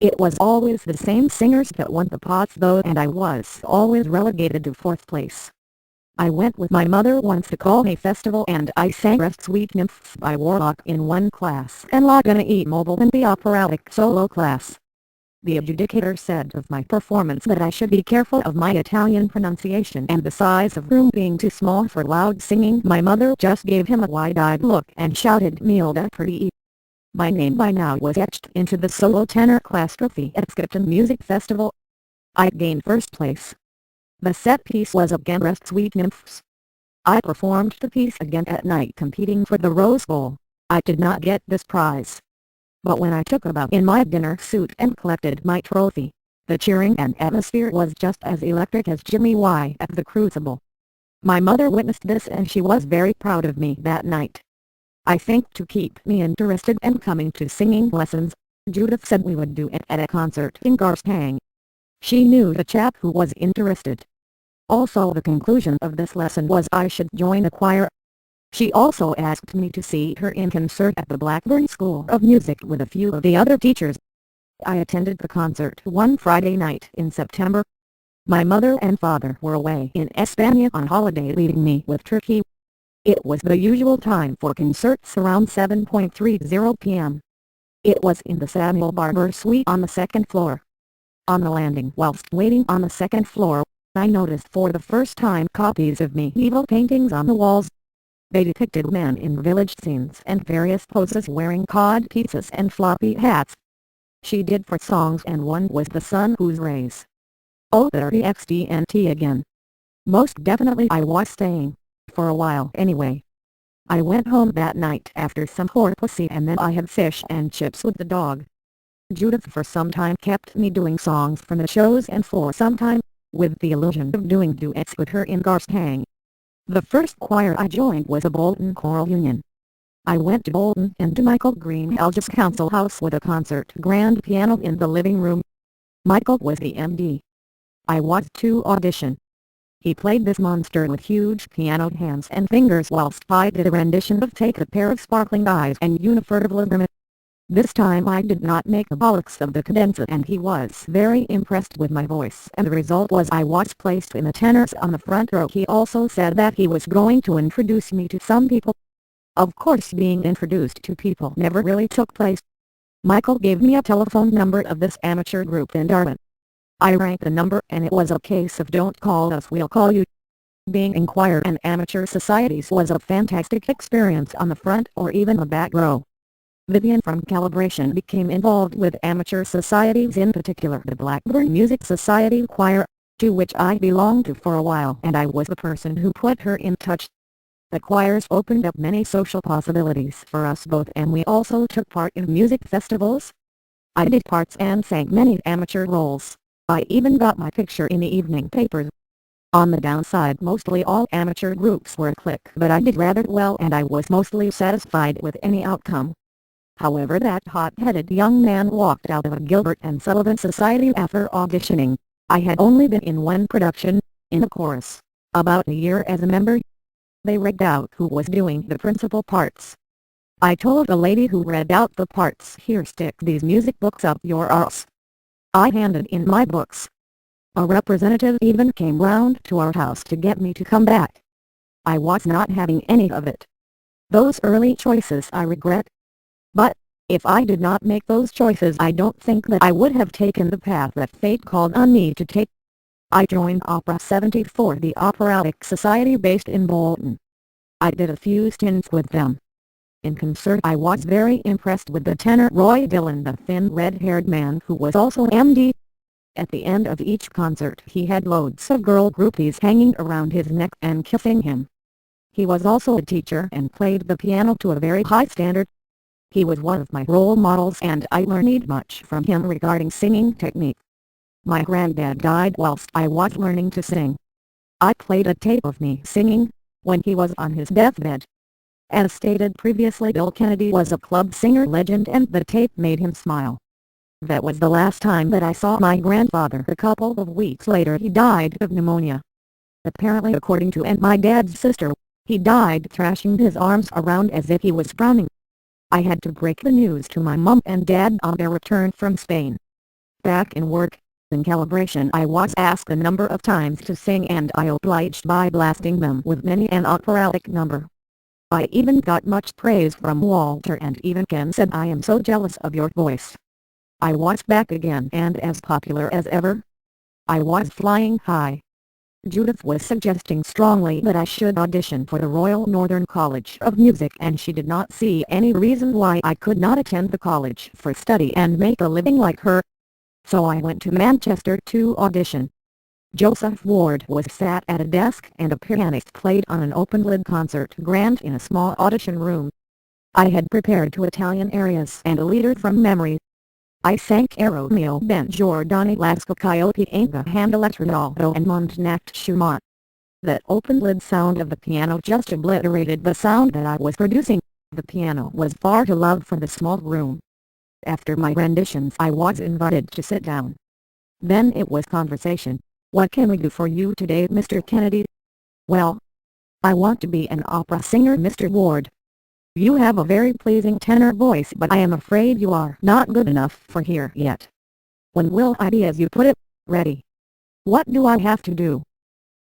It was always the same singers that won the pots though, and I was always relegated to 4th place. I went with my mother once to Colney Festival and I sang Rest Sweet Nymphs by Warlock in one class and La Gonna E Mobile in the operatic solo class. The adjudicator said of my performance that I should be careful of my Italian pronunciation and the size of room being too small for loud singing. My mother just gave him a wide-eyed look and shouted, "Milda pretty." My name by now was etched into the solo tenor class trophy at Skipton Music Festival. I gained 1st place. The set piece was again Rest Sweet Nymphs. I performed the piece again at night competing for the Rose Bowl. I did not get this prize. But when I took a bow in my dinner suit and collected my trophy, the cheering and atmosphere was just as electric as Jimmy Y at the Crucible. My mother witnessed this and she was very proud of me that night. I think to keep me interested and coming to singing lessons, Judith said we would do it at a concert in Garstang. She knew the chap who was interested. Also, the conclusion of this lesson was I should join a choir. She also asked me to see her in concert at the Blackburn School of Music with a few of the other teachers. I attended the concert one Friday night in September. My mother and father were away in España on holiday, leaving me with Turkey. It was the usual time for concerts, around 7:30 p.m. It was in the Samuel Barber Suite on the 2nd floor. On the landing, whilst waiting on the 2nd floor, I noticed for the first time copies of medieval paintings on the walls. They depicted men in village scenes and various poses wearing cod pieces and floppy hats. She did 4 songs and one was The Sun Whose Rays. Oh, there XDNT again. Most definitely I was staying, for a while anyway. I went home that night after some pussy and then I had fish and chips with the dog. Judith for some time kept me doing songs from the shows and for some time, with the illusion of doing duets with her in Garstang. The first choir I joined was a Bolton Choral Union. I went to Bolton and to Michael Greenhalgh's council house with a concert grand piano in the living room. Michael was the MD. I was to audition. He played this monster with huge piano hands and fingers whilst I did a rendition of Take a Pair of Sparkling Eyes and Autobiography. This time I did not make the bollocks of the cadenza and he was very impressed with my voice, and the result was I was placed in the tenors on the front row. He also said that he was going to introduce me to some people. Of course, being introduced to people never really took place. Michael gave me a telephone number of this amateur group in Darwin. I rang the number and it was a case of "Don't call us, we'll call you." Being in choir and amateur societies was a fantastic experience on the front or even the back row. Vivian from Calibration became involved with amateur societies, in particular the Blackburn Music Society Choir, to which I belonged to for a while, and I was the person who put her in touch. The choirs opened up many social possibilities for us both, and we also took part in music festivals. I did parts and sang many amateur roles. I even got my picture in the evening papers. On the downside, mostly all amateur groups were a clique, but I did rather well and I was mostly satisfied with any outcome. However, that hot-headed young man walked out of a Gilbert and Sullivan Society after auditioning. I had only been in one production, in a chorus, about a year as a member. They rigged out who was doing the principal parts. I told the lady who read out the parts, "Here, stick these music books up your arse." I handed in my books. A representative even came round to our house to get me to come back. I was not having any of it. Those early choices I regret. But, if I did not make those choices, I don't think that I would have taken the path that fate called on me to take. I joined Opera 74, the operatic society based in Bolton. I did a few stints with them. In concert, I was very impressed with the tenor Roy Dillon, the thin red-haired man who was also MD. At the end of each concert he had loads of girl groupies hanging around his neck and kissing him. He was also a teacher and played the piano to a very high standard. He was one of my role models and I learned much from him regarding singing technique. My granddad died whilst I was learning to sing. I played a tape of me singing, when he was on his deathbed. As stated previously, Bill Kennedy was a club singer legend and the tape made him smile. That was the last time that I saw my grandfather. A couple of weeks later he died of pneumonia. Apparently, according to my dad's sister, he died thrashing his arms around as if he was frowning. I had to break the news to my mom and dad on their return from Spain. Back in work, in calibration, I was asked a number of times to sing and I obliged by blasting them with many an operatic number. I even got much praise from Walter and even Ken said, "I am so jealous of your voice." I was back again and as popular as ever. I was flying high. Judith was suggesting strongly that I should audition for the Royal Northern College of Music and she did not see any reason why I could not attend the college for study and make a living like her. So I went to Manchester to audition. Joseph Ward was sat at a desk and a pianist played on an open-lid concert grand in a small audition room. I had prepared 2 Italian arias and a leader from memory. I sang Caro mio ben Giordani Lasco Coyote Inga Handeletrado and Mondnacht Schumann. That open-lid sound of the piano just obliterated the sound that I was producing. The piano was far too loud for the small room. After my renditions I was invited to sit down. Then it was conversation. "What can we do for you today, Mr. Kennedy?" "Well, I want to be an opera singer, Mr. Ward. You have a very pleasing tenor voice, but I am afraid you are not good enough for here yet. When will I be, as you put it, ready? What do I have to do?"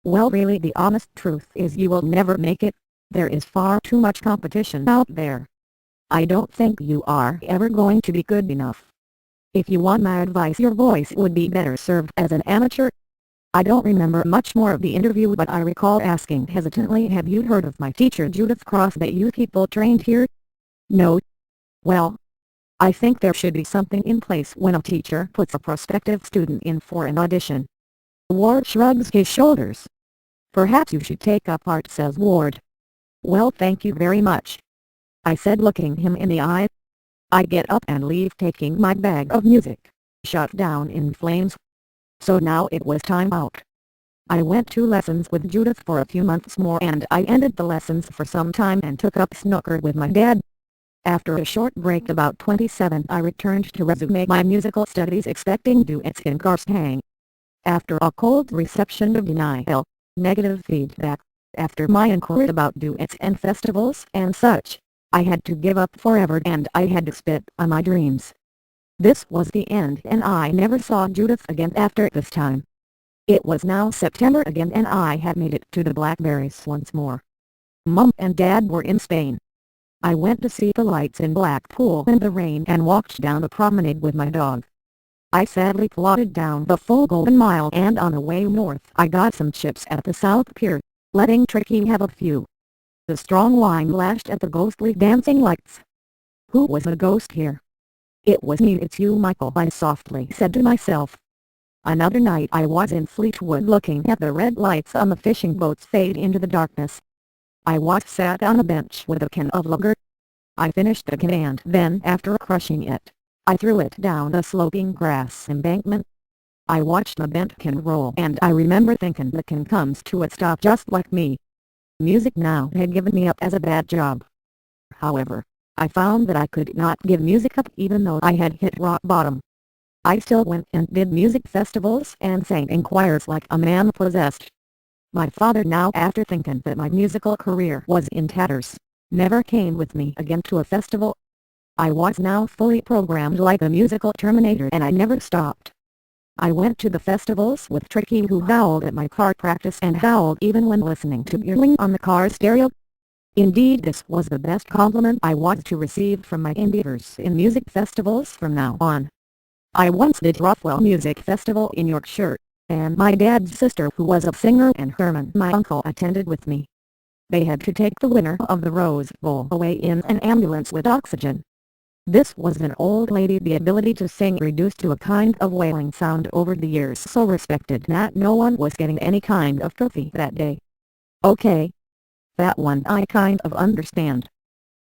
"Well, really the honest truth is you will never make it. There is far too much competition out there. I don't think you are ever going to be good enough. If you want my advice, your voice would be better served as an amateur." I don't remember much more of the interview, but I recall asking hesitantly, "Have you heard of my teacher Judith Cross that you people trained here?" "No." "Well, I think there should be something in place when a teacher puts a prospective student in for an audition." Ward shrugs his shoulders. "Perhaps you should take up art," says Ward. "Well, thank you very much," I said, looking him in the eye. I get up and leave, taking my bag of music, shut down in flames. So now it was time out. I went to lessons with Judith for a few months more and I ended the lessons for some time and took up snooker with my dad. After a short break about 27 I returned to resume my musical studies, expecting duets in Garstang. After a cold reception of denial, negative feedback, after my inquiry about duets and festivals and such, I had to give up forever and I had to spit on my dreams. This was the end and I never saw Judith again after this time. It was now September again and I had made it to the Blackberries once more. Mum and Dad were in Spain. I went to see the lights in Blackpool in the rain and walked down the promenade with my dog. I sadly plodded down the full Golden Mile and on the way north I got some chips at the South Pier, letting Tricky have a few. The strong wine lashed at the ghostly dancing lights. Who was the ghost here? "It was me, it's you, Michael," I softly said to myself. Another night I was in Fleetwood looking at the red lights on the fishing boats fade into the darkness. I was sat on a bench with a can of lager. I finished the can and then, after crushing it, I threw it down the sloping grass embankment. I watched the bent can roll, and I remember thinking the can comes to a stop just like me. Music now had given me up as a bad job. However, I found that I could not give music up even though I had hit rock bottom. I still went and did music festivals and sang in choirs like a man possessed. My father, now after thinking that my musical career was in tatters, never came with me again to a festival. I was now fully programmed like a musical Terminator, and I never stopped. I went to the festivals with Tricky, who howled at my car practice and howled even when listening to Yearling on the car stereo. Indeed, this was the best compliment I was to receive from my endeavors in music festivals from now on. I once did Rothwell Music Festival in Yorkshire, and my dad's sister, who was a singer, and Herman, my uncle, attended with me. They had to take the winner of the Rose Bowl away in an ambulance with oxygen. This was an old lady, the ability to sing reduced to a kind of wailing sound over the years, so respected that no one was getting any kind of trophy that day. Okay. That one I kind of understand.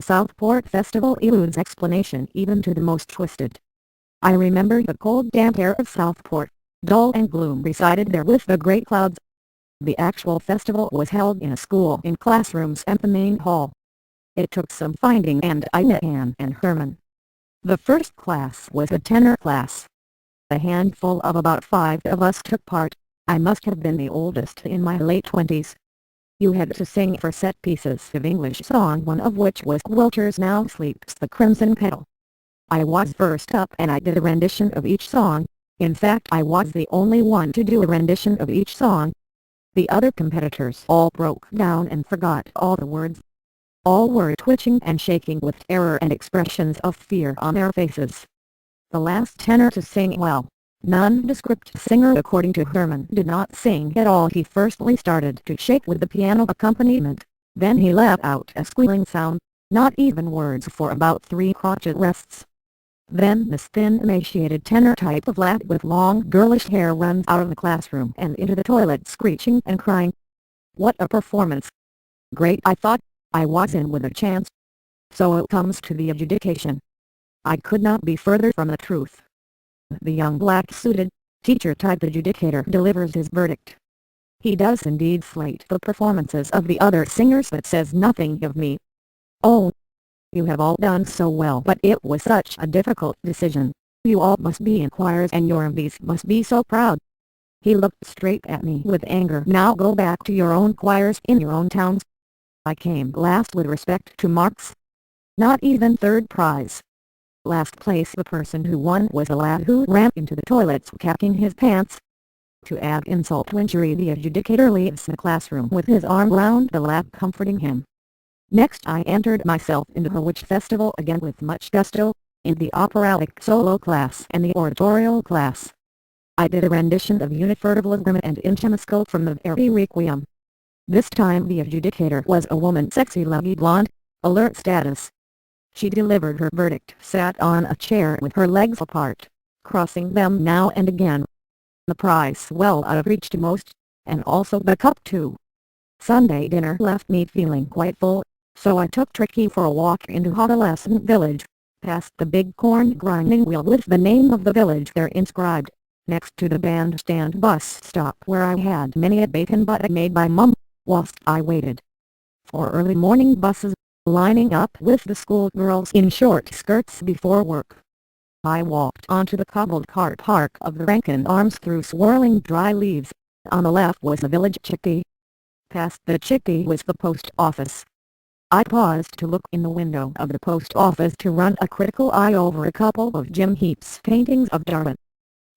Southport Festival eludes explanation even to the most twisted. I remember the cold damp air of Southport, dull and gloom resided there with the great clouds. The actual festival was held in a school in classrooms and the main hall. It took some finding, and I met Anne and Herman. The first class was a tenor class. A handful of about 5 of us took part. I must have been the oldest, in my late 20s. You had to sing for set pieces of English song, one of which was Wiltshire Now Sleeps the Crimson Petal. I was first up and I did a rendition of each song. In fact, I was the only one to do a rendition of each song. The other competitors all broke down and forgot all the words. All were twitching and shaking with terror and expressions of fear on their faces. The last tenor to sing well, nondescript singer according to Herman, did not sing at all. He firstly started to shake with the piano accompaniment, then he let out a squealing sound, not even words, for about 3 crotchet rests. Then this thin, emaciated tenor type of lad with long girlish hair runs out of the classroom and into the toilet screeching and crying. What a performance! Great, I thought. I was in with a chance. So it comes to the adjudication. I could not be further from the truth. The young black-suited, teacher-type adjudicator delivers his verdict. He does indeed slate the performances of the other singers, but says nothing of me. Oh, you have all done so well, but it was such a difficult decision. You all must be in choirs, and your MVs must be so proud. He looked straight at me with anger. Now go back to your own choirs in your own towns. I came last with respect to marks. Not even third prize. Last place, the person who won was a lad who ran into the toilets cacking his pants. To add insult to injury, the adjudicator leaves the classroom with his arm round the lad, comforting him. Next I entered myself into the witch festival again with much gusto, in the operatic solo class and the oratorio class. I did a rendition of Unifertibligrum and Intimisco from the Verdi Requiem. This time the adjudicator was a woman, sexy, leggy blonde, alert status. She delivered her verdict, sat on a chair with her legs apart, crossing them now and again. The prize well out of reach to most, and also the cup too. Sunday dinner left me feeling quite full, so I took Tricky for a walk into Adolescent Village, past the big corn grinding wheel with the name of the village there inscribed, next to the bandstand bus stop where I had many a bacon butt made by Mum, whilst I waited for early morning buses, lining up with the schoolgirls in short skirts before work. I walked onto the cobbled car park of the Rankin Arms through swirling dry leaves. On the left was the village chickpea. Past the chickpea was the post office. I paused to look in the window of the post office to run a critical eye over a couple of Jim Heap's paintings of Darwin.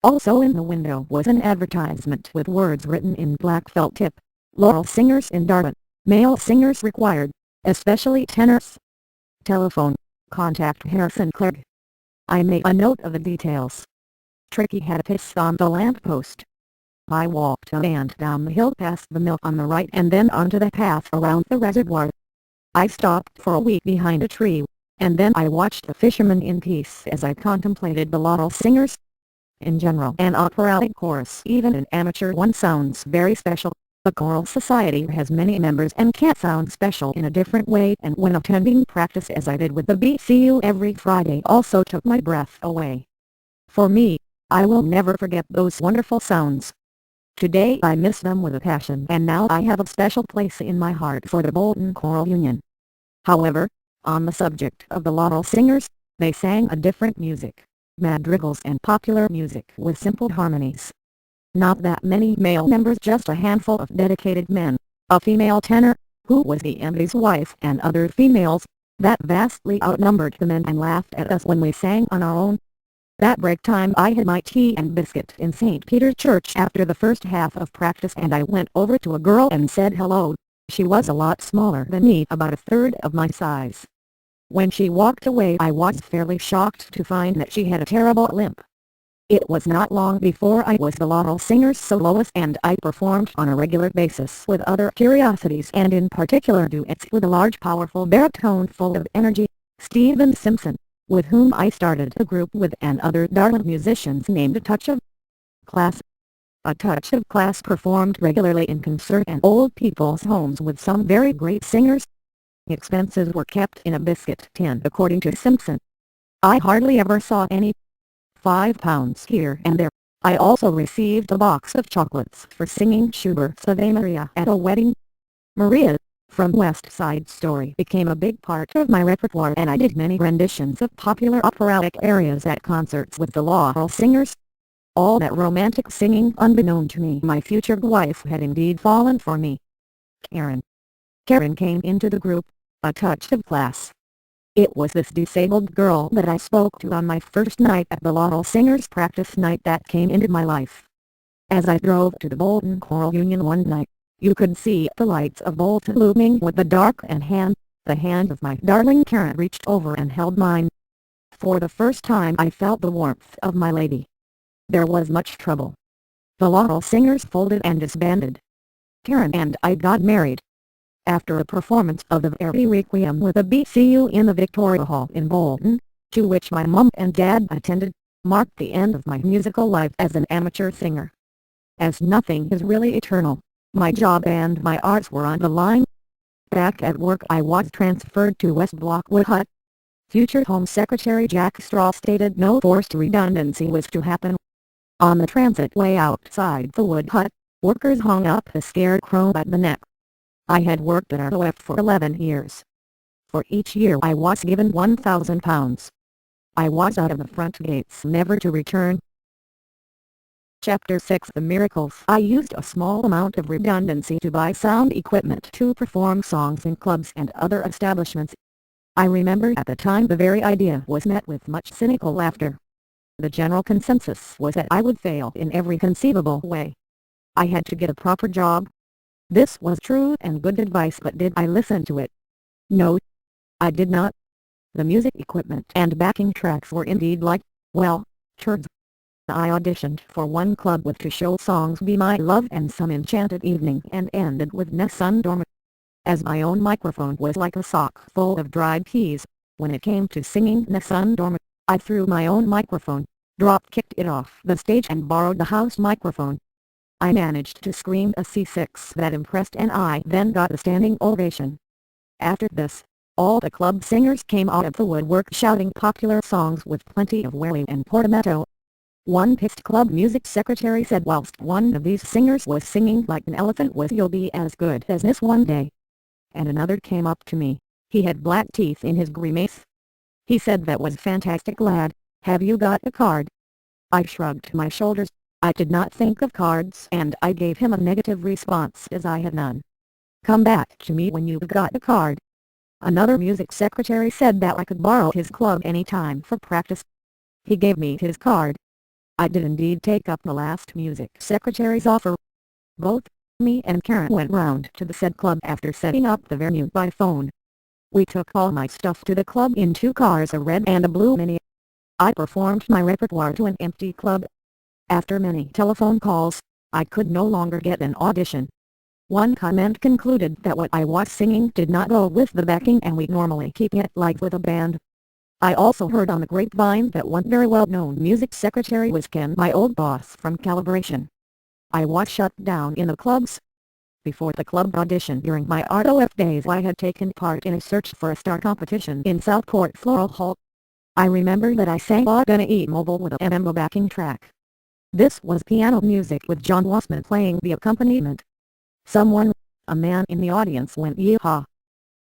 Also in the window was an advertisement with words written in black felt tip: Laurel singers in Darwin, male singers required, especially tenors. Telephone, contact Harrison Clegg. I made a note of the details. Tricky had pissed on the lamppost. I walked up and down the hill past the mill on the right and then onto the path around the reservoir. I stopped for a week behind a tree, and then I watched the fishermen in peace as I contemplated the Laurel singers. In general, an operatic chorus, even an amateur one, sounds very special. A choral society has many members and can sound special in a different way, and when attending practice as I did with the BCU every Friday also took my breath away. For me, I will never forget those wonderful sounds. Today I miss them with a passion, and now I have a special place in my heart for the Bolton Choral Union. However, on the subject of the LULU singers, they sang a different music, madrigals and popular music with simple harmonies. Not that many male members, just a handful of dedicated men, a female tenor, who was the MD's wife, and other females, that vastly outnumbered the men and laughed at us when we sang on our own. That break time I had my tea and biscuit in St. Peter's Church after the first half of practice, and I went over to a girl and said hello. She was a lot smaller than me, about a third of my size. When she walked away I was fairly shocked to find that she had a terrible limp. It was not long before I was the LULU singer's soloist, and I performed on a regular basis with other curiosities, and in particular duets with a large powerful baritone full of energy, Stephen Simpson, with whom I started a group with, and other darling musicians named A Touch of Class. A Touch of Class performed regularly in concert and old people's homes with some very great singers. Expenses were kept in a biscuit tin, according to Simpson. I hardly ever saw any £5 here and there. I also received a box of chocolates for singing Schubert's Ave Maria at a wedding. Maria, from West Side Story, became a big part of my repertoire, and I did many renditions of popular operatic arias at concerts with the LULU singers. All that romantic singing, unbeknown to me, my future wife had indeed fallen for me. Karen came into the group, A Touch of Class. It was this disabled girl that I spoke to on my first night at the LULU Singers practice night that came into my life. As I drove to the Bolton Choral Union one night, you could see the lights of Bolton looming with the dark, and the hand of my darling Karen reached over and held mine. For the first time I felt the warmth of my lady. There was much trouble. The LULU Singers folded and disbanded. Karen and I got married. After a performance of the Verdi Requiem with a BCU in the Victoria Hall in Bolton, to which my mum and dad attended, marked the end of my musical life as an amateur singer. As nothing is really eternal, my job and my arts were on the line. Back at work I was transferred to West Blockwood Hut. Future Home Secretary Jack Straw stated no forced redundancy was to happen. On the transitway outside the wood hut, workers hung up a scarecrow at the neck. I had worked at ROF for 11 years. For each year I was given £1,000. I was out of the front gates, never to return. Chapter 6 The Miracles. I used a small amount of redundancy to buy sound equipment to perform songs in clubs and other establishments. I remember at the time the very idea was met with much cynical laughter. The general consensus was that I would fail in every conceivable way. I had to get a proper job. This was true and good advice, but did I listen to it? No, I did not. The music equipment and backing tracks were indeed like, well, turds. I auditioned for one club with to show songs Be My Love and Some Enchanted Evening, and ended with Nessun Dorma. As my own microphone was like a sock full of dried peas, when it came to singing Nessun Dorma, I threw my own microphone, drop-kicked it off the stage and borrowed the house microphone. I managed to scream a C6 that impressed, and I then got a standing ovation. After this, all the club singers came out of the woodwork shouting popular songs with plenty of wailing and portamento. One pissed club music secretary said whilst one of these singers was singing like an elephant was "You'll be as good as this one day." And another came up to me. He had black teeth in his grimace. He said, "That was fantastic, lad. Have you got a card?" I shrugged my shoulders. I did not think of cards, and I gave him a negative response as I had none. "Come back to me when you've got a card." Another music secretary said that I could borrow his club any time for practice. He gave me his card. I did indeed take up the last music secretary's offer. Both me and Karen went round to the said club after setting up the venue by phone. We took all my stuff to the club in 2 cars, a red and a blue Mini. I performed my repertoire to an empty club. After many telephone calls, I could no longer get an audition. One comment concluded that what I was singing did not go with the backing, and we normally keep it like with a band. I also heard on the grapevine that one very well-known music secretary was Ken, my old boss from Calibration. I was shut down in the clubs. Before the club audition during my ROF days, I had taken part in a Search for a Star competition in Southport Floral Hall. I remember that I sang "I'm Gonna Eat Mobile" with a mambo backing track. This was piano music with John Wassman playing the accompaniment. Someone, a man in the audience, went "Yee-haw."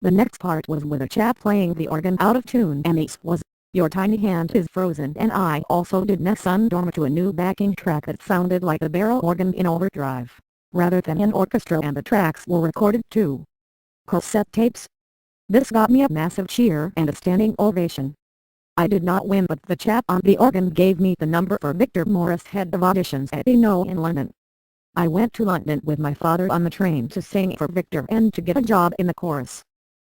The next part was with a chap playing the organ out of tune, and it was "Your Tiny Hand Is Frozen," and I also did Nessun Dorma to a new backing track that sounded like a barrel organ in overdrive, rather than an orchestra, and the tracks were recorded too. Cassette tapes. This got me a massive cheer and a standing ovation. I did not win, but the chap on the organ gave me the number for Victor Morris, head of auditions at Eno in London. I went to London with my father on the train to sing for Victor and to get a job in the chorus.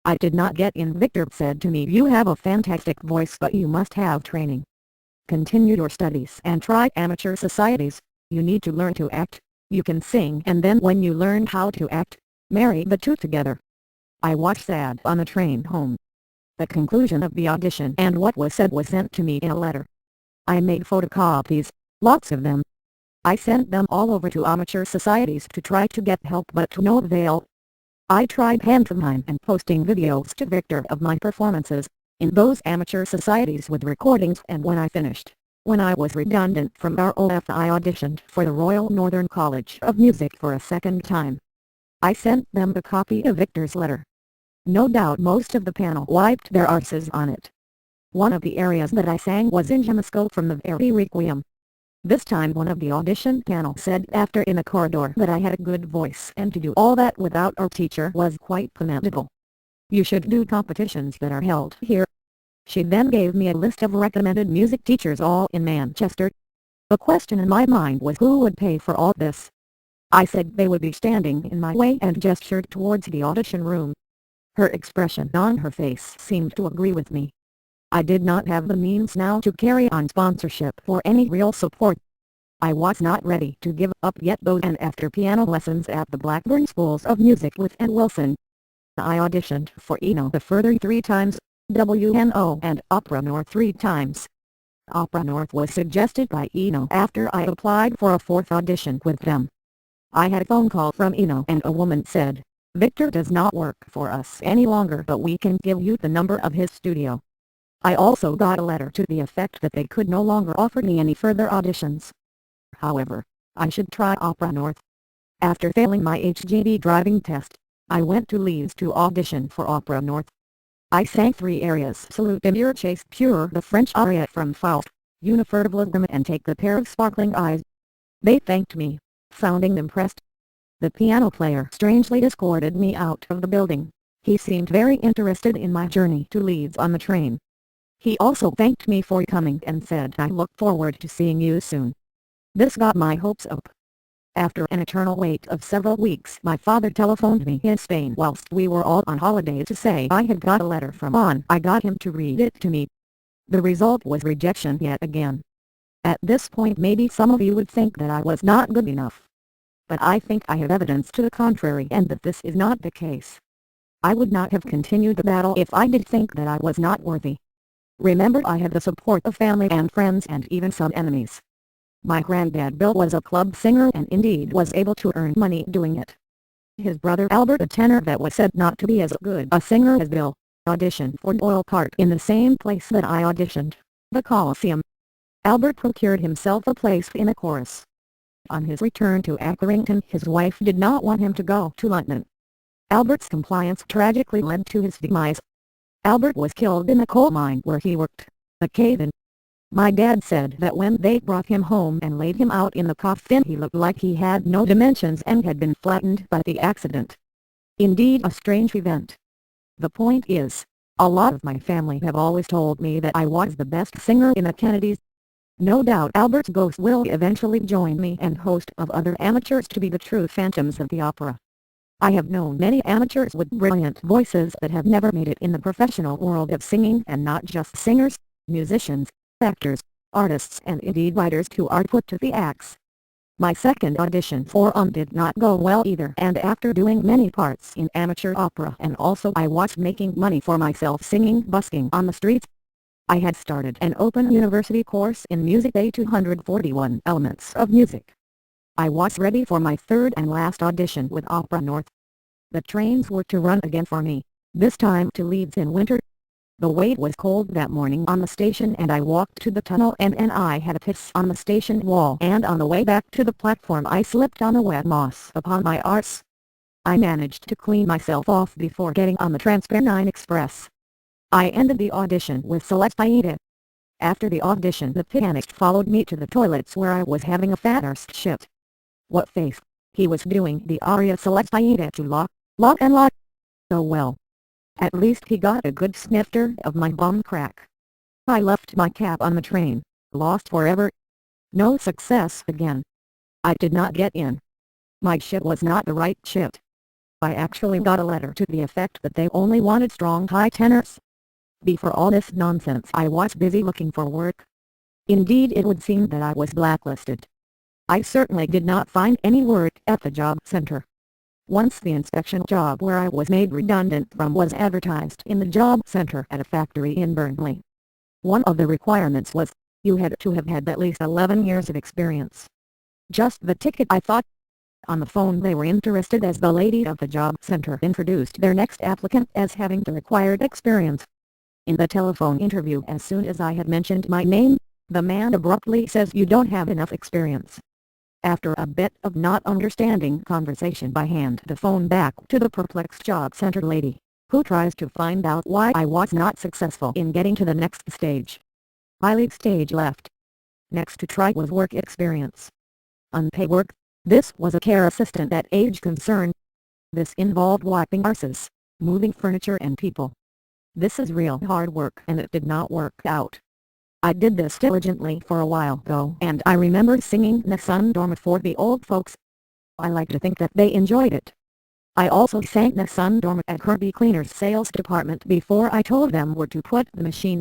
I did not get in. Victor said to me, "You have a fantastic voice, but you must have training. Continue your studies and try amateur societies. You need to learn to act. You can sing, and then when you learn how to act, marry the two together." I was sad on the train home. The conclusion of the audition and what was said was sent to me in a letter. I made photocopies, lots of them. I sent them all over to amateur societies to try to get help, but to no avail. I tried pantomime and posting videos to Victor of my performances in those amateur societies with recordings, and when I finished, when I was redundant from ROF, I auditioned for the Royal Northern College of Music for a second time. I sent them a copy of Victor's letter. No doubt most of the panel wiped their arses on it. One of the arias that I sang was in Gemisco from the Verdi Requiem. This time one of the audition panel said after in the corridor that I had a good voice, and to do all that without a teacher was quite commendable. "You should do competitions that are held here." She then gave me a list of recommended music teachers all in Manchester. The question in my mind was who would pay for all this. I said they would be standing in my way and gestured towards the audition room. Her expression on her face seemed to agree with me. I did not have the means now to carry on sponsorship or any real support. I was not ready to give up yet though, and after piano lessons at the Blackburn Schools of Music with N. Wilson, I auditioned for Eno the further 3 times, WNO and Opera North 3 times. Opera North was suggested by Eno after I applied for a 4th audition with them. I had a phone call from Eno and a woman said, "Victor does not work for us any longer, but we can give you the number of his studio." I also got a letter to the effect that they could no longer offer me any further auditions. However, I should try Opera North. After failing my HGV driving test, I went to Leeds to audition for Opera North. I sang 3 arias: Salute de Mur Chase Pure, the French aria from Faust, Unifurtive and Take the Pair of Sparkling Eyes. They thanked me, sounding impressed. The piano player strangely escorted me out of the building. He seemed very interested in my journey to Leeds on the train. He also thanked me for coming and said, "I look forward to seeing you soon." This got my hopes up. After an eternal wait of several weeks, my father telephoned me in Spain whilst we were all on holiday to say I had got a letter from On. I got him to read it to me. The result was rejection yet again. At this point maybe some of you would think that I was not good enough. But I think I have evidence to the contrary, and that this is not the case. I would not have continued the battle if I did think that I was not worthy. Remember, I had the support of family and friends and even some enemies. My granddad Bill was a club singer and indeed was able to earn money doing it. His brother Albert, a tenor that was said not to be as good a singer as Bill, auditioned for Doyle part in the same place that I auditioned, the Coliseum. Albert procured himself a place in a chorus. On his return to Accrington, his wife did not want him to go to London. Albert's compliance tragically led to his demise. Albert was killed in the coal mine where he worked, the Cavan. My dad said that when they brought him home and laid him out in the coffin, he looked like he had no dimensions and had been flattened by the accident. Indeed, a strange event. The point is, a lot of my family have always told me that I was the best singer in the Kennedys. No doubt Albert's ghost will eventually join me and host of other amateurs to be the true phantoms of the opera. I have known many amateurs with brilliant voices that have never made it in the professional world of singing, and not just singers, musicians, actors, artists and indeed writers who are put to the axe. My second audition for did not go well either, and after doing many parts in amateur opera and also I was making money for myself singing busking on the streets, I had started an open university course in music, A 241 Elements of Music. I was ready for my third and last audition with Opera North. The trains were to run again for me, this time to Leeds in winter. The wait was cold that morning on the station and I walked to the tunnel and I had a piss on the station wall, and on the way back to the platform I slipped on the wet moss upon my arse. I managed to clean myself off before getting on the Transpennine Express. I ended the audition with Celestine. After the audition the pianist followed me to the toilets where I was having a fat arse shit. What faith! He was doing the aria Celestine to lock, lock and lock. Oh well. At least he got a good snifter of my bum crack. I left my cap on the train, lost forever. No success again. I did not get in. My shit was not the right shit. I actually got a letter to the effect that they only wanted strong high tenors. Before all this nonsense I was busy looking for work. Indeed it would seem that I was blacklisted. I certainly did not find any work at the job center. Once the inspection job where I was made redundant from was advertised in the job center at a factory in Burnley. One of the requirements was, you had to have had at least 11 years of experience. Just the ticket, I thought. On the phone they were interested as the lady of the job center introduced their next applicant as having the required experience. In the telephone interview, as soon as I had mentioned my name, the man abruptly says you don't have enough experience. After a bit of not understanding conversation I hand the phone back to the perplexed job center lady, who tries to find out why I was not successful in getting to the next stage. I leave stage left. Next to try was work experience. Unpaid work. This was a care assistant at Age Concern. This involved wiping arses, moving furniture and people. This is real hard work and it did not work out. I did this diligently for a while though, and I remember singing Nessun Dorma for the old folks. I like to think that they enjoyed it. I also sang Nessun Dorma at Kirby Cleaner's sales department before I told them where to put the machine.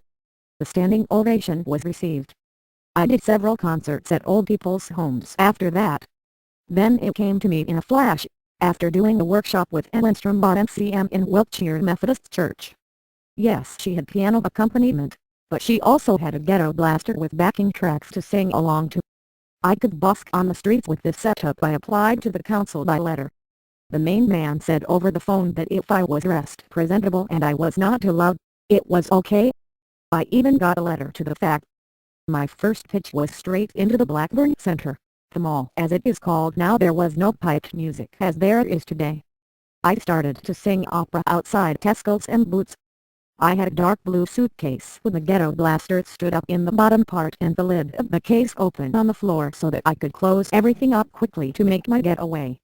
The standing ovation was received. I did several concerts at old people's homes after that. Then it came to me in a flash, after doing a workshop with Ellen Strombot MCM in Wiltshire Methodist Church. Yes, she had piano accompaniment, but she also had a ghetto blaster with backing tracks to sing along to. I could busk on the streets with this setup. I applied to the council by letter. The main man said over the phone that if I was dressed presentable and I was not too loud, it was okay. I even got a letter to the fact. My first pitch was straight into the Blackburn Centre, the mall as it is called now. There was no piped music as there is today. I started to sing opera outside Tesco's and Boots. I had a dark blue suitcase with a ghetto blaster stood up in the bottom part and the lid of the case open on the floor so that I could close everything up quickly to make my getaway.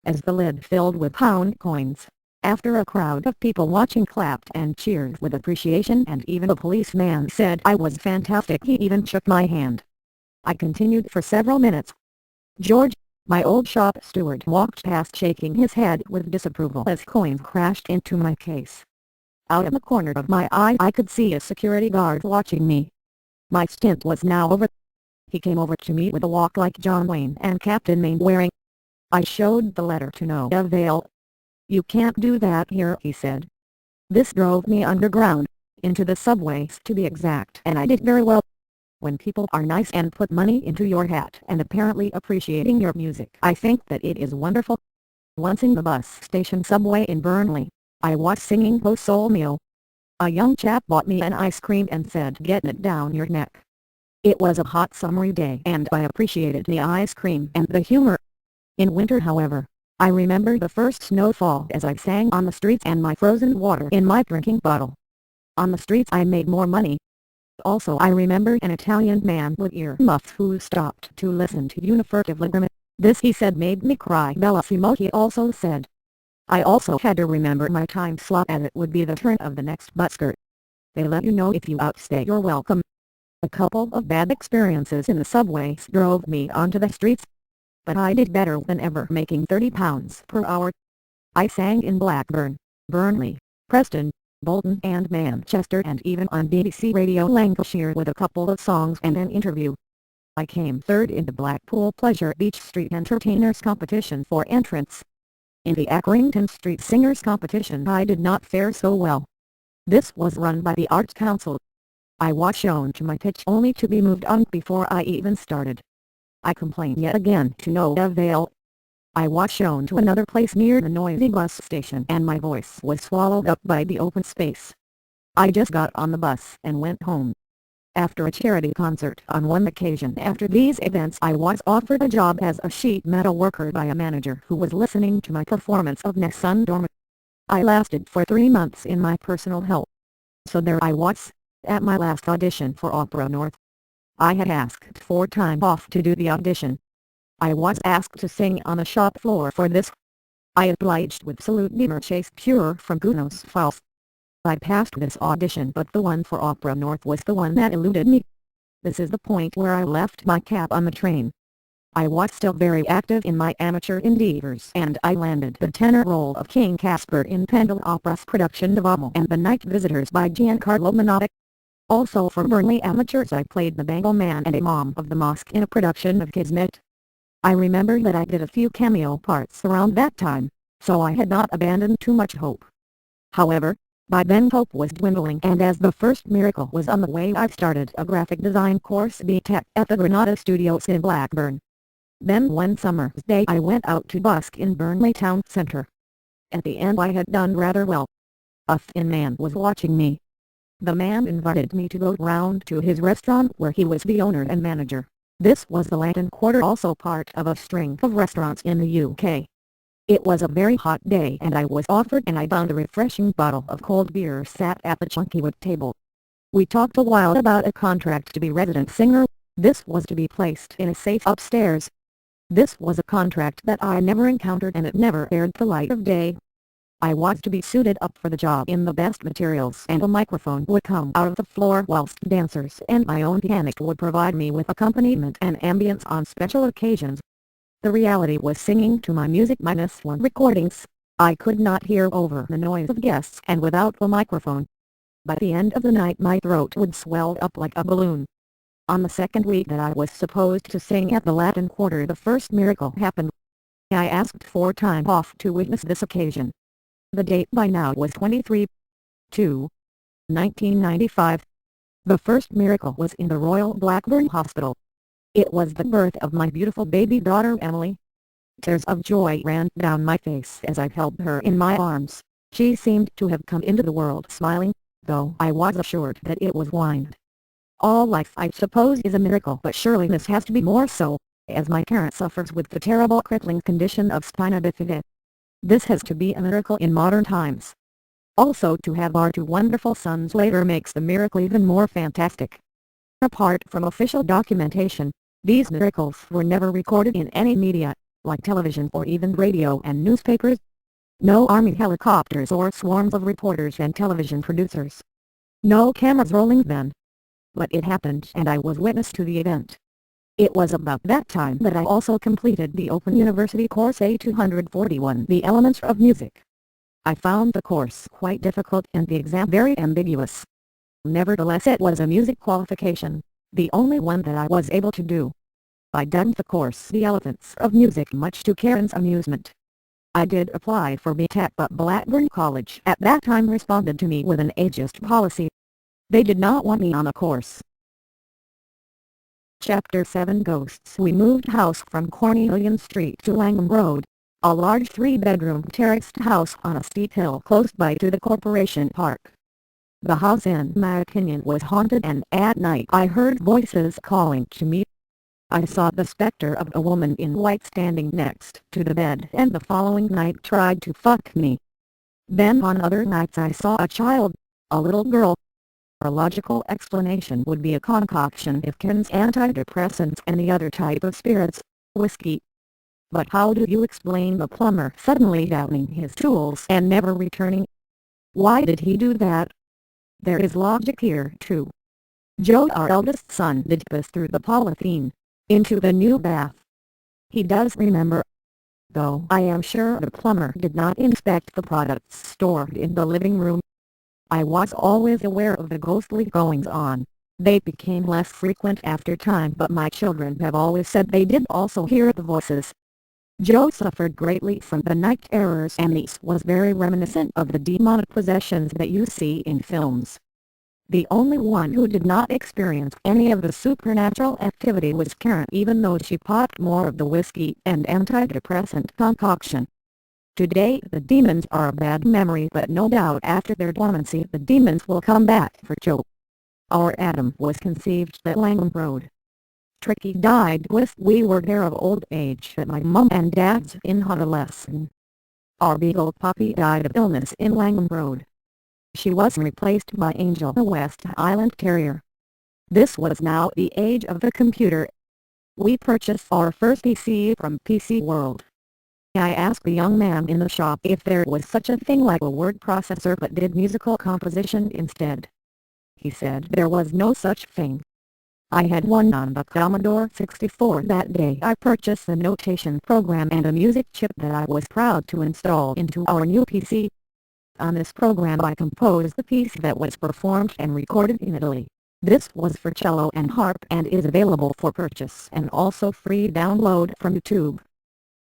As the lid filled with pound coins, after a crowd of people watching clapped and cheered with appreciation and even a policeman said I was fantastic, he even shook my hand. I continued for several minutes. George, my old shop steward, walked past shaking his head with disapproval as coins crashed into my case. Out of the corner of my eye I could see a security guard watching me. My stint was now over. He came over to me with a walk like John Wayne and Captain Mainwaring. I showed the letter to no avail. You can't do that here, he said. This drove me underground, into the subways to be exact, and I did very well. When people are nice and put money into your hat and apparently appreciating your music, I think that it is wonderful. Once in the bus station subway in Burnley, I was singing Ho Sol Mio. A young chap bought me an ice cream and said, "Get it down your neck." It was a hot summery day and I appreciated the ice cream and the humor. In winter, however, I remember the first snowfall as I sang on the streets and my frozen water in my drinking bottle. On the streets I made more money. Also I remember an Italian man with earmuffs who stopped to listen to Unifurtively Grimmett. This, he said, made me cry bellissimo, he also said. I also had to remember my time slot as it would be the turn of the next busker. They let you know if you outstay your welcome. A couple of bad experiences in the subways drove me onto the streets. But I did better than ever, making £30 per hour. I sang in Blackburn, Burnley, Preston, Bolton and Manchester, and even on BBC Radio Lancashire with a couple of songs and an interview. I came third in the Blackpool Pleasure Beach Street Entertainers Competition for entrance. In the Accrington Street Singers Competition I did not fare so well. This was run by the Arts Council. I was shown to my pitch only to be moved on before I even started. I complained yet again to no avail. I was shown to another place near the noisy bus station and my voice was swallowed up by the open space. I just got on the bus and went home. After a charity concert on one occasion after these events I was offered a job as a sheet metal worker by a manager who was listening to my performance of Nessun Dorma. I lasted for 3 months in my personal help. So there I was, at my last audition for Opera North. I had asked for time off to do the audition. I was asked to sing on the shop floor for this. I obliged with Salute de Chase Pure from Gunos Falls. I passed this audition but the one for Opera North was the one that eluded me. This is the point where I left my cap on the train. I was still very active in my amateur endeavors and I landed the tenor role of King Caspar in Pendle Opera's production of Amo and the Night Visitors by Giancarlo Menotti. Also for Burnley Amateurs I played the Bengal Man and Imam of the Mosque in a production of Kismet. I remember that I did a few cameo parts around that time, so I had not abandoned too much hope. However, by then hope was dwindling and as the first miracle was on the way I started a graphic design course BTEC at the Granada Studios in Blackburn. Then one summer's day I went out to busk in Burnley town centre. At the end I had done rather well. A thin man was watching me. The man invited me to go round to his restaurant where he was the owner and manager. This was the Latin Quarter, also part of a string of restaurants in the UK. It was a very hot day and I was offered and I found a refreshing bottle of cold beer sat at the chunky wood table. We talked a while about a contract to be resident singer. This was to be placed in a safe upstairs. This was a contract that I never encountered and it never aired the light of day. I was to be suited up for the job in the best materials and a microphone would come out of the floor whilst dancers and my own pianist would provide me with accompaniment and ambience on special occasions. The reality was singing to my music -1 recordings. I could not hear over the noise of guests and without a microphone. By the end of the night my throat would swell up like a balloon. On the second week that I was supposed to sing at the Latin Quarter the first miracle happened. I asked for time off to witness this occasion. The date by now was 23/2/1995. The first miracle was in the Royal Blackburn Hospital. It was the birth of my beautiful baby daughter Emily. Tears of joy ran down my face as I held her in my arms. She seemed to have come into the world smiling, though I was assured that it was wind. All life I suppose is a miracle but surely this has to be more so, as my parent suffers with the terrible crippling condition of spina bifida. This has to be a miracle in modern times. Also to have our 2 wonderful sons later makes the miracle even more fantastic. Apart from official documentation, these miracles were never recorded in any media, like television or even radio and newspapers. No army helicopters or swarms of reporters and television producers. No cameras rolling then. But it happened and I was witness to the event. It was about that time that I also completed the Open University course A241, The Elements of Music. I found the course quite difficult and the exam very ambiguous. Nevertheless it was a music qualification, the only one that I was able to do. I dubbed the course The Elephants of Music much to Karen's amusement. I did apply for BTEC but Blackburn College at that time responded to me with an ageist policy. They did not want me on a course. Chapter 7 Ghosts. We moved house from Cornelian Street to Langham Road, a large 3-bedroom terraced house on a steep hill close by to the Corporation Park. The house in my opinion was haunted and at night I heard voices calling to me. I saw the specter of a woman in white standing next to the bed and the following night tried to fuck me. Then on other nights I saw a child, a little girl. A logical explanation would be a concoction of Ken's antidepressants and the other type of spirits, whiskey. But how do you explain the plumber suddenly downing his tools and never returning? Why did he do that? There is logic here too. Joe, our eldest son, did pass through the polythene into the new bath. He does remember, though I am sure the plumber did not inspect the products stored in the living room. I was always aware of the ghostly goings-on. They became less frequent after time but my children have always said they did also hear the voices. Joe suffered greatly from the night terrors and this was very reminiscent of the demonic possessions that you see in films. The only one who did not experience any of the supernatural activity was Karen, even though she popped more of the whiskey and antidepressant concoction. Today the demons are a bad memory, but no doubt after their dormancy the demons will come back for Joe. Our Adam was conceived at Langham Road. Tricky died whilst we were there of old age at my mum and dad's in Honolulu. Our beagle puppy died of illness in Langham Road. She was replaced by Angel, the West Island Terrier. This was now the age of the computer. We purchased our first PC from PC World. I asked the young man in the shop if there was such a thing like a word processor but did musical composition instead. He said there was no such thing. I had one on the Commodore 64 that day. I purchased a notation program and a music chip that I was proud to install into our new PC. On this program I composed the piece that was performed and recorded in Italy. This was for cello and harp and is available for purchase and also free download from YouTube.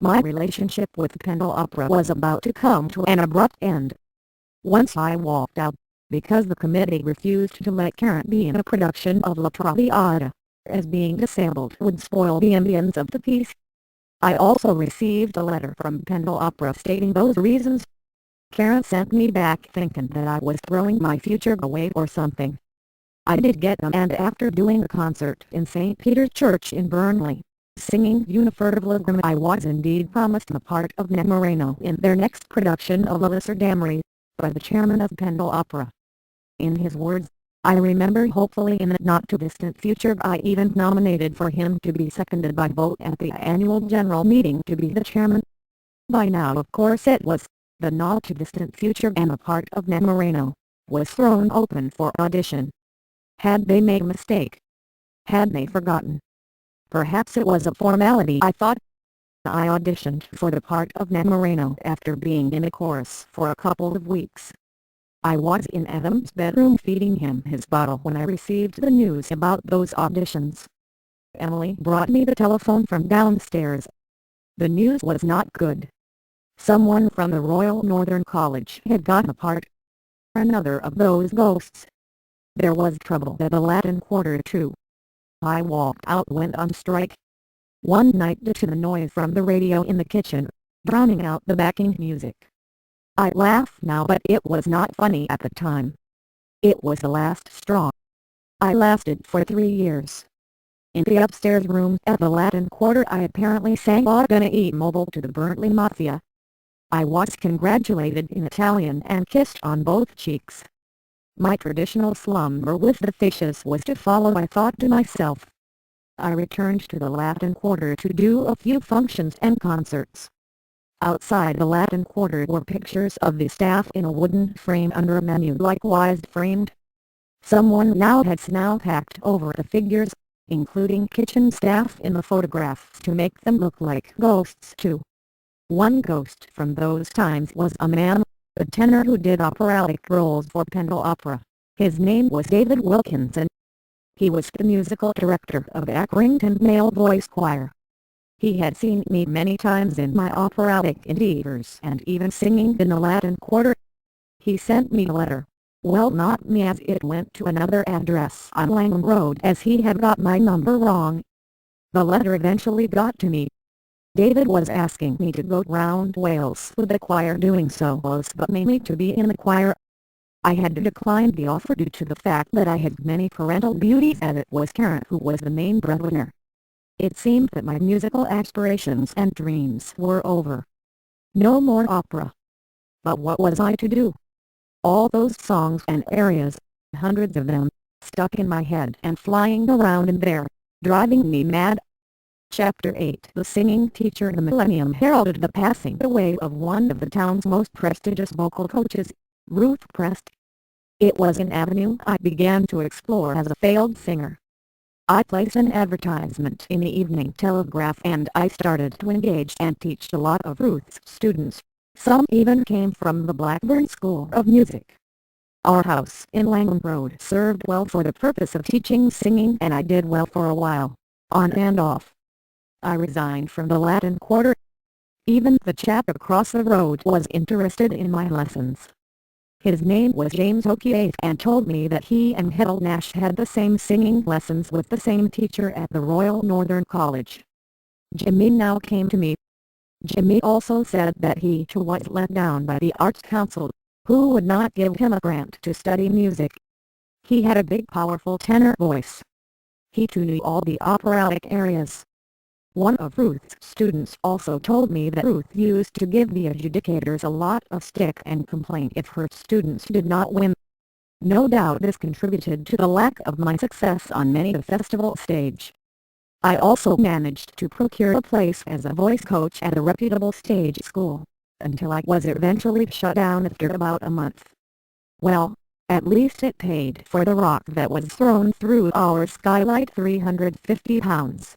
My relationship with Pendle Opera was about to come to an abrupt end. Once I walked out, because the committee refused to let Karen be in a production of La Traviata, as being disabled would spoil the ambience of the piece. I also received a letter from Pendle Opera stating those reasons. Karen sent me back thinking that I was throwing my future away or something. I did get them, and after doing a concert in St. Peter's Church in Burnley, singing Unifertivligrim, I was indeed promised a part of Ned Moreno in their next production of Damri, by the chairman of Pendle Opera. In his words, I remember hopefully in the not-too-distant future I even nominated for him to be seconded by vote at the annual general meeting to be the chairman. By now of course it was, the not-too-distant future, and the part of Ned Moreno was thrown open for audition. Had they made a mistake? Had they forgotten? Perhaps it was a formality, I thought. I auditioned for the part of Ned Moreno after being in a chorus for a couple of weeks. I was in Adam's bedroom feeding him his bottle when I received the news about those auditions. Emily brought me the telephone from downstairs. The news was not good. Someone from the Royal Northern College had got a part. Another of those ghosts. There was trouble at the Latin Quarter too. I walked out, went on strike. One night due to the noise from the radio in the kitchen, drowning out the backing music. I laugh now, but it was not funny at the time. It was the last straw. I lasted for 3 years. In the upstairs room at the Latin Quarter I apparently sang "I'm Gonna Eat Mobile" to the Burnley Mafia. I was congratulated in Italian and kissed on both cheeks. My traditional slumber with the fishes was to follow, I thought to myself. I returned to the Latin Quarter to do a few functions and concerts. Outside the Latin Quarter were pictures of the staff in a wooden frame under a menu likewise framed. Someone now had snowpacked over the figures, including kitchen staff in the photographs, to make them look like ghosts too. One ghost from those times was a man, a tenor who did operatic roles for Pendle Opera. His name was David Wilkinson. He was the musical director of Accrington Male Voice Choir. He had seen me many times in my operatic endeavors and even singing in the Latin Quarter. He sent me a letter. Well, not me, as it went to another address on Langham Road, as he had got my number wrong. The letter eventually got to me. David was asking me to go round Wales with the choir doing solos, but mainly to be in the choir. I had declined the offer due to the fact that I had many parental duties, and it was Karen who was the main breadwinner. It seemed that my musical aspirations and dreams were over. No more opera. But what was I to do? All those songs and arias, hundreds of them, stuck in my head and flying around in there, driving me mad. Chapter 8. The singing teacher. The millennium heralded the passing away of one of the town's most prestigious vocal coaches, Ruth Prest. It was an avenue I began to explore as a failed singer. I placed an advertisement in the Evening Telegraph and I started to engage and teach a lot of Ruth's students. Some even came from the Blackburn School of Music. Our house in Langham Road served well for the purpose of teaching singing, and I did well for a while, on and off. I resigned from the Latin Quarter. Even the chap across the road was interested in my lessons. His name was James O'Keefe, and told me that he and Hedel Nash had the same singing lessons with the same teacher at the Royal Northern College. Jimmy now came to me. Jimmy also said that he too was let down by the Arts Council, who would not give him a grant to study music. He had a big powerful tenor voice. He too knew all the operatic arias. One of Ruth's students also told me that Ruth used to give the adjudicators a lot of stick and complain if her students did not win. No doubt this contributed to the lack of my success on many a festival stage. I also managed to procure a place as a voice coach at a reputable stage school, until I was eventually shut down after about a month. Well, at least it paid for the rock that was thrown through our skylight. 350 pounds.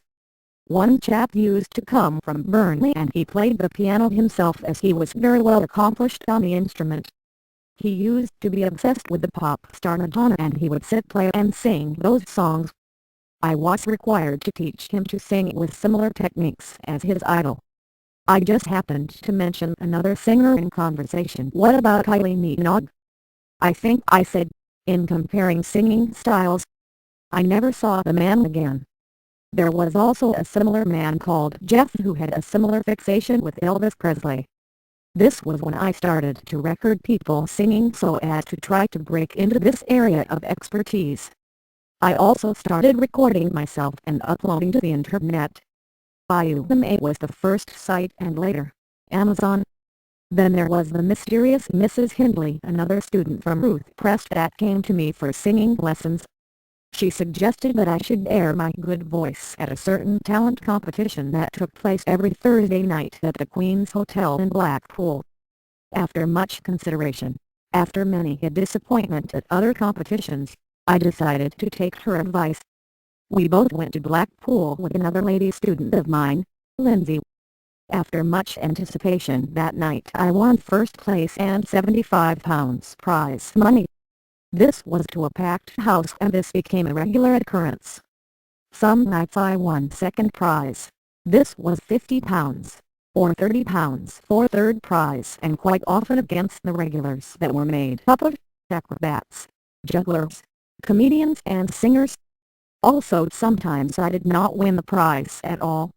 One chap used to come from Burnley, and he played the piano himself, as he was very well accomplished on the instrument. He used to be obsessed with the pop star Madonna, and he would sit play and sing those songs. I was required to teach him to sing with similar techniques as his idol. I just happened to mention another singer in conversation. "What about Kylie Minogue?" I think I said, in comparing singing styles. I never saw the man again. There was also a similar man called Jeff who had a similar fixation with Elvis Presley. This was when I started to record people singing so as to try to break into this area of expertise. I also started recording myself and uploading to the internet. LULU was the first site, and later, Amazon. Then there was the mysterious Mrs. Hindley, another student from Ruth Prest, that came to me for singing lessons. She suggested that I should air my good voice at a certain talent competition that took place every Thursday night at the Queen's Hotel in Blackpool. After much consideration, after many a disappointment at other competitions, I decided to take her advice. We both went to Blackpool with another lady student of mine, Lindsay. After much anticipation that night, I won first place and £75 prize money. This was to a packed house, and this became a regular occurrence. Some nights I won second prize. This was £50 or £30 for third prize, and quite often against the regulars that were made up of acrobats, jugglers, comedians and singers. Also sometimes I did not win the prize at all.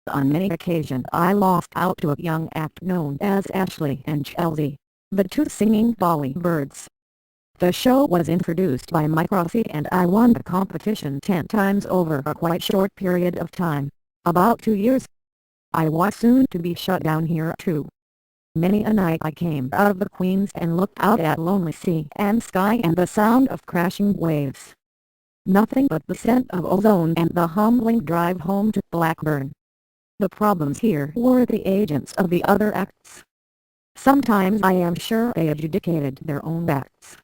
On many occasions I lost out to a young act known as Ashley and Chelsea, the two singing Bolly birds. The show was introduced by Mike Rossi, and I won the competition 10 times over a quite short period of time, about 2 years. I was soon to be shut down here too. Many a night I came out of the Queen's and looked out at lonely sea and sky and the sound of crashing waves. Nothing but the scent of ozone and the humbling drive home to Blackburn. The problems here were the agents of the other acts. Sometimes I am sure they adjudicated their own acts.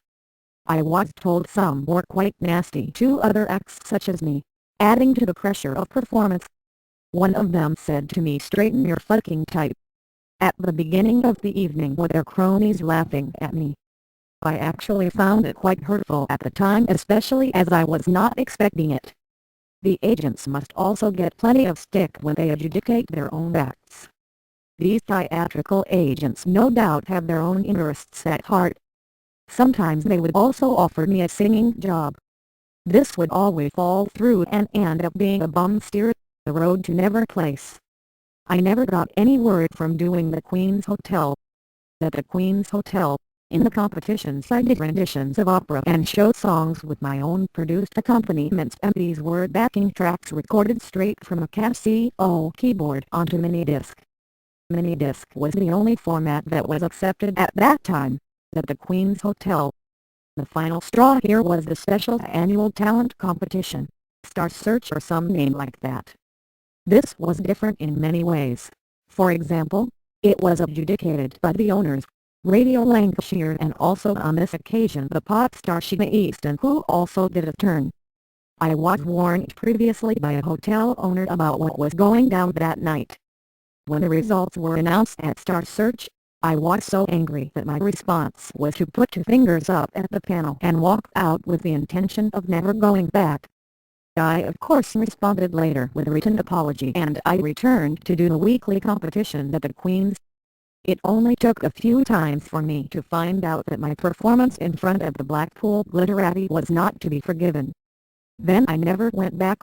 I was told some were quite nasty to other acts such as me, adding to the pressure of performance. One of them said to me, "Straighten your fucking tie," at the beginning of the evening, with their cronies laughing at me. I actually found it quite hurtful at the time, especially as I was not expecting it. The agents must also get plenty of stick when they adjudicate their own acts. These theatrical agents no doubt have their own interests at heart. Sometimes they would also offer me a singing job. This would always fall through and end up being a bum steer, the road to never place. I never got any word from doing the Queen's Hotel. At the Queen's Hotel, in the competitions I did renditions of opera and show songs with my own produced accompaniments, and these were backing tracks recorded straight from a Casio keyboard onto minidisc. Minidisc was the only format that was accepted at that time, at the Queen's Hotel. The final straw here was the special annual talent competition, Star Search or some name like that. This was different in many ways. For example, it was adjudicated by the owners, Radio Lancashire, and also on this occasion the pop star Sheena Easton, who also did a turn. I was warned previously by a hotel owner about what was going down that night. When the results were announced at Star Search, I was so angry that my response was to put 2 fingers up at the panel and walk out with the intention of never going back. I of course responded later with a written apology, and I returned to do the weekly competition at the Queen's. It only took a few times for me to find out that my performance in front of the Blackpool Glitterati was not to be forgiven. Then I never went back.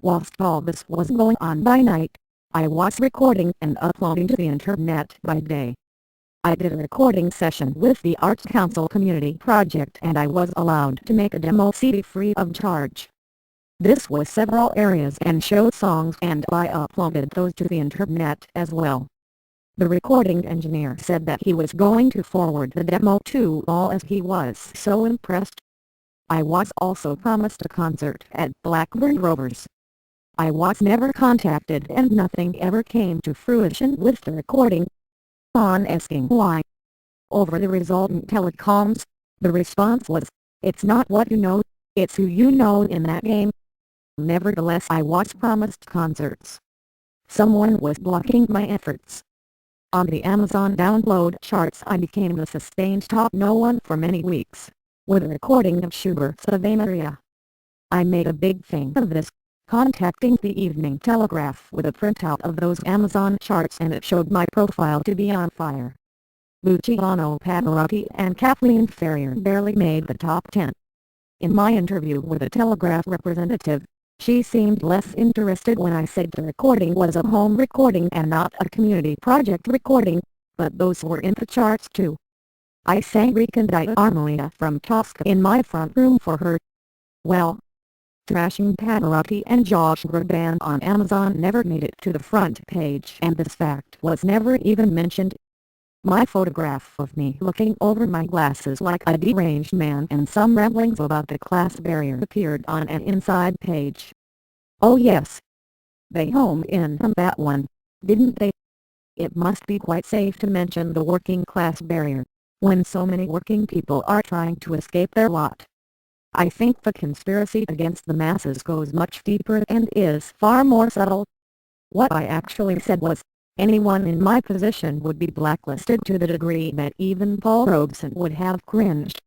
Whilst all this was going on by night, I was recording and uploading to the internet by day. I did a recording session with the Arts Council Community Project and I was allowed to make a demo CD free of charge. This was several areas and showed songs and I uploaded those to the internet as well. The recording engineer said that he was going to forward the demo to all as he was so impressed. I was also promised a concert at Blackburn Rovers. I was never contacted and nothing ever came to fruition with the recording. On asking why, over the resultant telecoms, the response was, "It's not what you know, it's who you know in that game." Nevertheless, I was promised concerts. Someone was blocking my efforts. On the Amazon download charts I became the sustained top no one for many weeks, with a recording of Schubert's Ave Maria. I made a big thing of this, contacting the Evening Telegraph with a printout of those Amazon charts and it showed my profile to be on fire. Luciano Pavarotti and Kathleen Ferrier barely made the top 10. In my interview with a Telegraph representative, she seemed less interested when I said the recording was a home recording and not a community project recording, but those were in the charts too. I sang Recondita Armonia from Tosca in my front room for her. Well, Thrashing Pavarotti and Josh Groban on Amazon never made it to the front page and this fact was never even mentioned. My photograph of me looking over my glasses like a deranged man and some ramblings about the class barrier appeared on an inside page. Oh yes. They homed in on that one, didn't they? It must be quite safe to mention the working class barrier, when so many working people are trying to escape their lot. I think the conspiracy against the masses goes much deeper and is far more subtle. What I actually said was, anyone in my position would be blacklisted to the degree that even Paul Robeson would have cringed.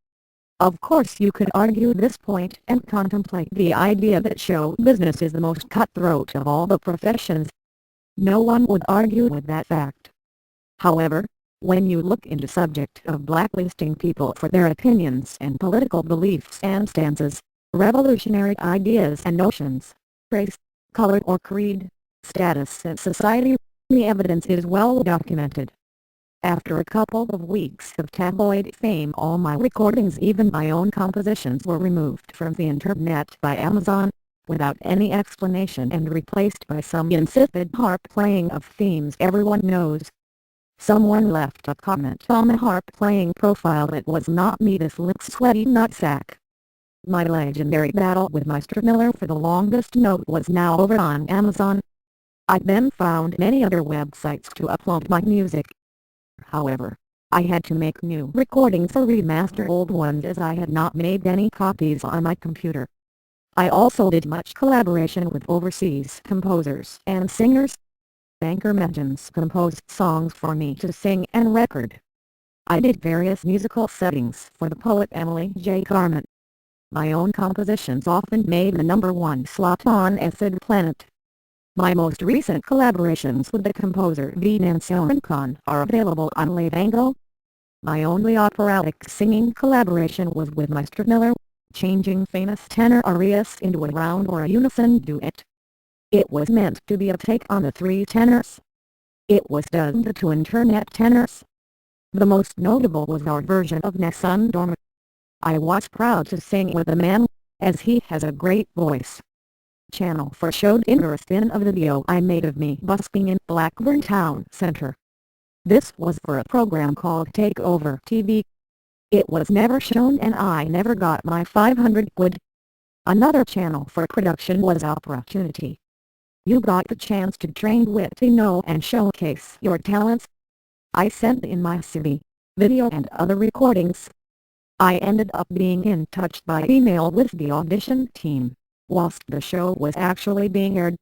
Of course you could argue this point and contemplate the idea that show business is the most cutthroat of all the professions. No one would argue with that fact. However, when you look into subject of blacklisting people for their opinions and political beliefs and stances, revolutionary ideas and notions, race, color or creed, status in society, the evidence is well documented. After a couple of weeks of tabloid fame, all my recordings, even my own compositions, were removed from the internet by Amazon, without any explanation and replaced by some insipid harp playing of themes everyone knows. Someone left a comment on the harp playing profile that was not me, this lip-sweaty nutsack. My legendary battle with Meister Miller for the longest note was now over on Amazon. I then found many other websites to upload my music. However, I had to make new recordings or remaster old ones as I had not made any copies on my computer. I also did much collaboration with overseas composers and singers. Banker Medgens composed songs for me to sing and record. I did various musical settings for the poet Emily J. Carmen. My own compositions often made the #1 slot on Acid Planet. My most recent collaborations with the composer Venancio Rincon are available on Lavango. My only operatic singing collaboration was with Meister Miller, changing famous tenor arias into a round or a unison duet. It was meant to be a take on the three tenors. It was dubbed the two internet tenors. The most notable was our version of Nessun Dorma. I was proud to sing with the man, as he has a great voice. Channel 4 showed interest in a video I made of me busking in Blackburn Town Centre. This was for a program called Take Over TV. It was never shown and I never got my 500 quid. Another channel for production was Opportunity. You got the chance to train wit to know and showcase your talents. I sent in my CV, video and other recordings. I ended up being in touch by email with the audition team, whilst the show was actually being aired.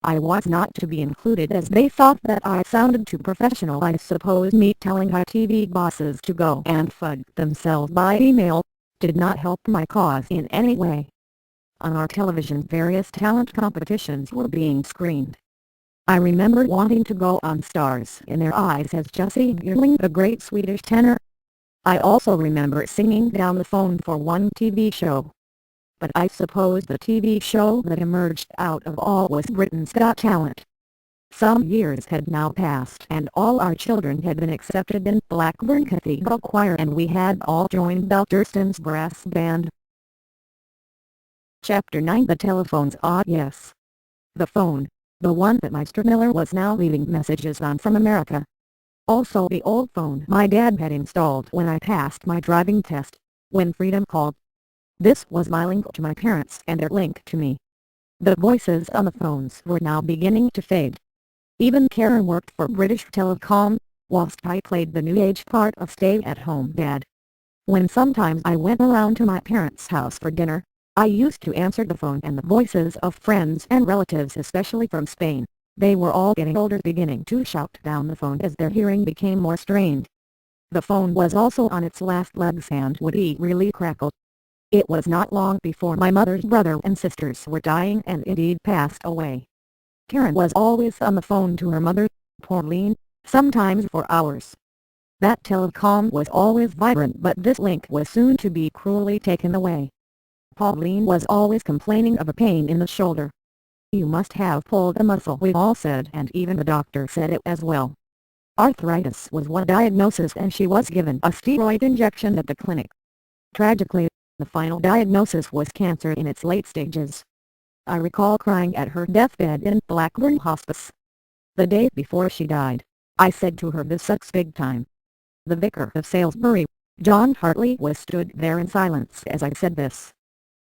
I was not to be included as they thought that I sounded too professional. I suppose me telling ITV bosses to go and fud themselves by email did not help my cause in any way. On our television, various talent competitions were being screened. I remember wanting to go on Stars in Their Eyes as Jussi Björling, the great Swedish tenor. I also remember singing down the phone for one TV show. But I suppose the TV show that emerged out of all was Britain's Got Talent. Some years had now passed and all our children had been accepted in Blackburn Cathedral Choir, and we had all joined Bell Durston's brass band. Chapter 9. The telephone's odd yes. The phone, the one that Mr. Miller was now leaving messages on from America. Also the old phone my dad had installed when I passed my driving test, when freedom called. This was my link to my parents and their link to me. The voices on the phones were now beginning to fade. Even Karen worked for British Telecom, whilst I played the new age part of stay-at-home dad. When sometimes I went around to my parents' house for dinner, I used to answer the phone, and the voices of friends and relatives, especially from Spain, they were all getting older, beginning to shout down the phone as their hearing became more strained. The phone was also on its last legs and would really crackle. It was not long before my mother's brother and sisters were dying and indeed passed away. Karen was always on the phone to her mother, Pauline, sometimes for hours. That telecom was always vibrant, but this link was soon to be cruelly taken away. Pauline was always complaining of a pain in the shoulder. "You must have pulled a muscle," we all said, and even the doctor said it as well. Arthritis was one diagnosis, and she was given a steroid injection at the clinic. Tragically, the final diagnosis was cancer in its late stages. I recall crying at her deathbed in Blackburn Hospice. The day before she died, I said to her, "This sucks big time." The vicar of Salisbury, John Hartley, was stood there in silence as I said this.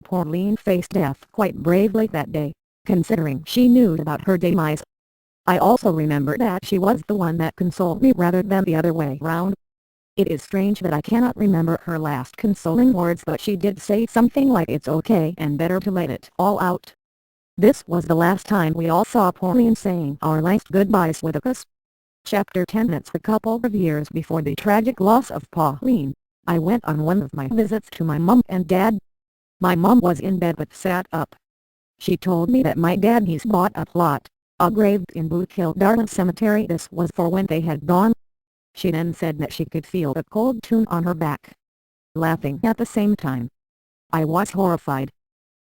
Pauline faced death quite bravely that day, considering she knew about her demise. I also remember that she was the one that consoled me rather than the other way round. It is strange that I cannot remember her last consoling words, but she did say something like "It's okay and better to let it all out." This was the last time we all saw Pauline saying our last goodbyes with us. Chapter 10. It's a couple of years before the tragic loss of Pauline, I went on one of my visits to my mum and dad. My mum was in bed but sat up. She told me that my dad he's bought a plot, a grave in Boot Hill Darling Cemetery. This was for when they had gone. She then said that she could feel a cold tune on her back, laughing at the same time. I was horrified.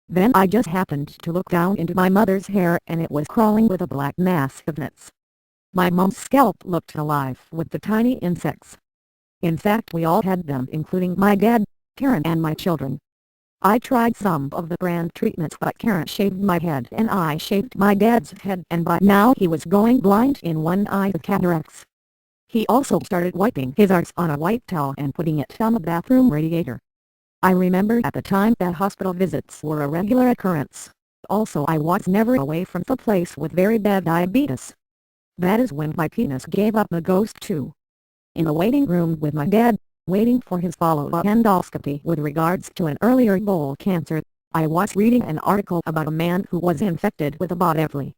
Then I just happened to look down into my mother's hair, and it was crawling with a black mass of nits. My mom's scalp looked alive with the tiny insects. In fact, we all had them, including my dad, Karen, and my children. I tried some of the brand treatments, but Karen shaved my head and I shaved my dad's head, and by now he was going blind in one eye of cataracts. He also started wiping his arse on a white towel and putting it on the bathroom radiator. I remember at the time that hospital visits were a regular occurrence. Also, I was never away from the place with very bad diabetes. That is when my penis gave up the ghost too. In the waiting room with my dad, waiting for his follow-up endoscopy with regards to an earlier bowel cancer, I was reading an article about a man who was infected with Autobiography.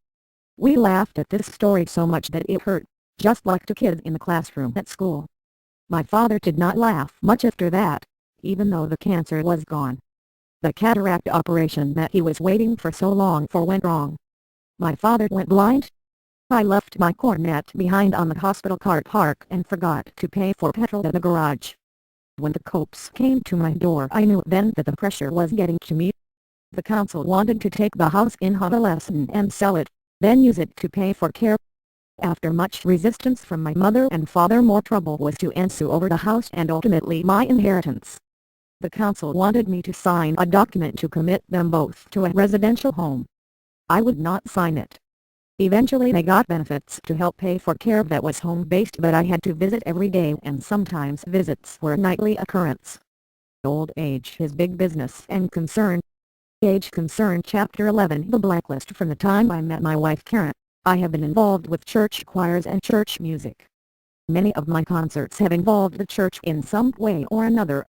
We laughed at this story so much that it hurt, just like the kid in the classroom at school. My father did not laugh much after that, even though the cancer was gone. The cataract operation that he was waiting for so long for went wrong. My father went blind. I left my cornet behind on the hospital car park and forgot to pay for petrol at the garage. When the cops came to my door, I knew then that the pressure was getting to me. The council wanted to take the house in Honolulu and sell it, then use it to pay for care. After much resistance from my mother and father, more trouble was to ensue over the house and ultimately my inheritance. The council wanted me to sign a document to commit them both to a residential home. I would not sign it. Eventually they got benefits to help pay for care that was home-based, but I had to visit every day, and sometimes visits were a nightly occurrence. Old age is big business and concern. Age concern. Chapter 11. The blacklist. From the time I met my wife Karen, I have been involved with church choirs and church music. Many of my concerts have involved the church in some way or another.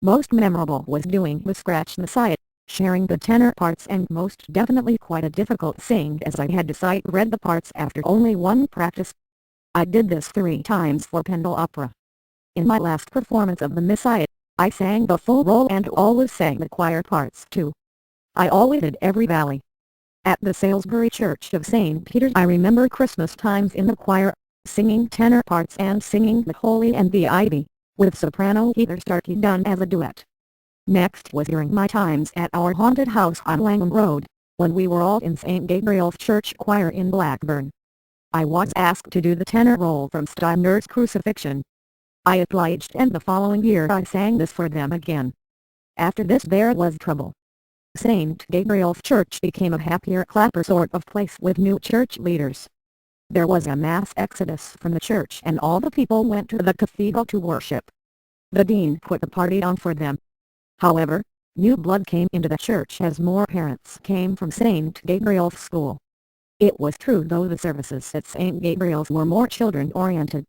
Most memorable was doing the Scratch Messiah, sharing the tenor parts, and most definitely quite a difficult sing, as I had to sight read the parts after only one practice. I did this 3 times for Pendle Opera. In my last performance of the Messiah, I sang the full role and always sang the choir parts too. I always did every valley. At the Salisbury Church of St. Peter's I remember Christmas times in the choir, singing tenor parts and singing the Holy and the Ivy, with soprano Heather Starkey done as a duet. Next was during my times at our haunted house on Langham Road, when we were all in St. Gabriel's Church Choir in Blackburn. I was asked to do the tenor role from Steiner's Crucifixion. I obliged, and the following year I sang this for them again. After this there was trouble. St. Gabriel's Church became a happier clapper sort of place with new church leaders. There was a mass exodus from the church and all the people went to the cathedral to worship. The dean put a party on for them. However, new blood came into the church as more parents came from St. Gabriel's School. It was true though the services at St. Gabriel's were more children-oriented.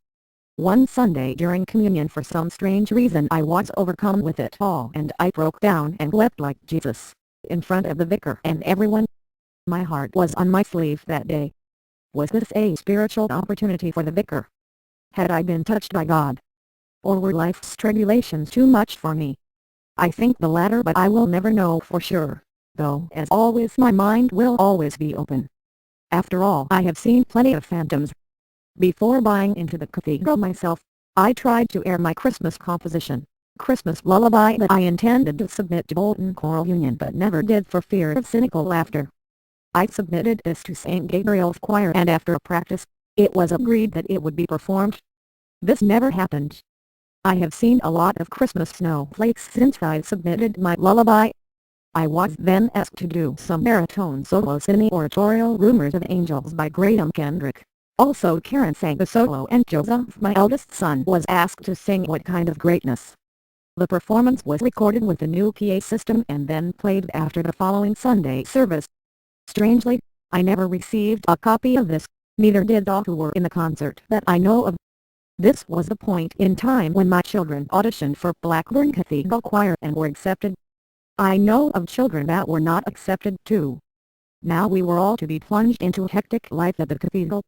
One Sunday during communion for some strange reason I was overcome with it all and I broke down and wept like Jesus, in front of the vicar and everyone. My heart was on my sleeve that day. Was this a spiritual opportunity for the vicar? Had I been touched by God? Or were life's tribulations too much for me? I think the latter, but I will never know for sure, though as always my mind will always be open. After all, I have seen plenty of phantoms. Before buying into the cathedral myself, I tried to air my Christmas composition, Christmas Lullaby, that I intended to submit to Bolton Choral Union but never did for fear of cynical laughter. I submitted this to St. Gabriel's Choir and after a practice, it was agreed that it would be performed. This never happened. I have seen a lot of Christmas snowflakes since I submitted my lullaby. I was then asked to do some baritone solos in the oratorio Rumors of Angels by Graham Kendrick. Also Karen sang the solo and Joseph, my eldest son, was asked to sing What Kind of Greatness. The performance was recorded with the new PA system and then played after the following Sunday service. Strangely, I never received a copy of this, neither did all who were in the concert that I know of. This was the point in time when my children auditioned for Blackburn Cathedral Choir and were accepted. I know of children that were not accepted too. Now we were all to be plunged into hectic life at the cathedral.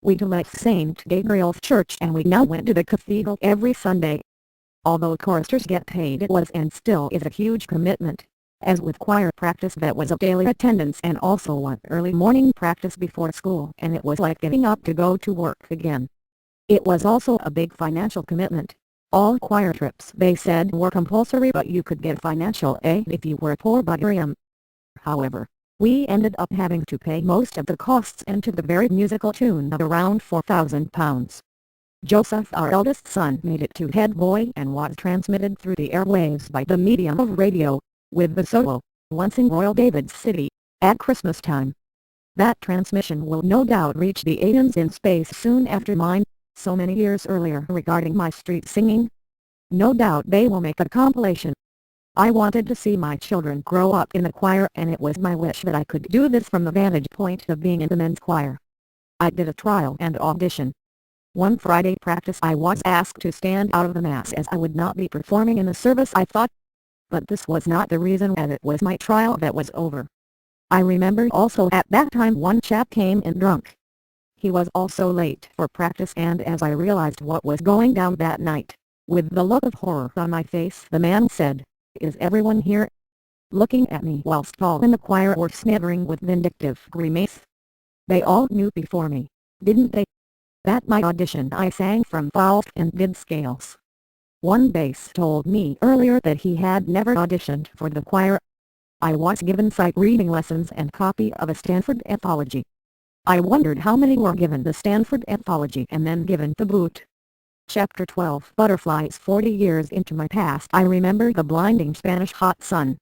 We left St. Gabriel's Church and we now went to the cathedral every Sunday. Although choristers get paid, it was and still is a huge commitment. As with choir practice, that was a daily attendance and also one early morning practice before school, and it was like getting up to go to work again. It was also a big financial commitment. All choir trips, they said, were compulsory, but you could get financial aid if you were poor but However, we ended up having to pay most of the costs and to the very musical tune of around £4,000. Joseph, our eldest son, made it to head boy and was transmitted through the airwaves by the medium of radio, with the solo, Once in Royal David's City, at Christmas time. That transmission will no doubt reach the aliens in space soon after mine, so many years earlier, regarding my street singing. No doubt they will make a compilation. I wanted to see my children grow up in the choir, and it was my wish that I could do this from the vantage point of being in the men's choir. I did a trial and audition. One Friday practice I was asked to stand out of the mass as I would not be performing in the service, I thought. But this was not the reason, and it was my trial that was over. I remember also at that time one chap came in drunk. He was also late for practice, and as I realized what was going down that night, with the look of horror on my face, the man said, "Is everyone here?" looking at me whilst all in the choir were sniggering with vindictive grimace. They all knew before me, didn't they, that my audition I sang from Faust and did scales. One bass told me earlier that he had never auditioned for the choir. I was given sight reading lessons and copy of a Stanford anthology. I wondered how many were given the Stanford anthology and then given the boot. Chapter 12 Butterflies. 40 years into my past, I remember the blinding Spanish hot sun.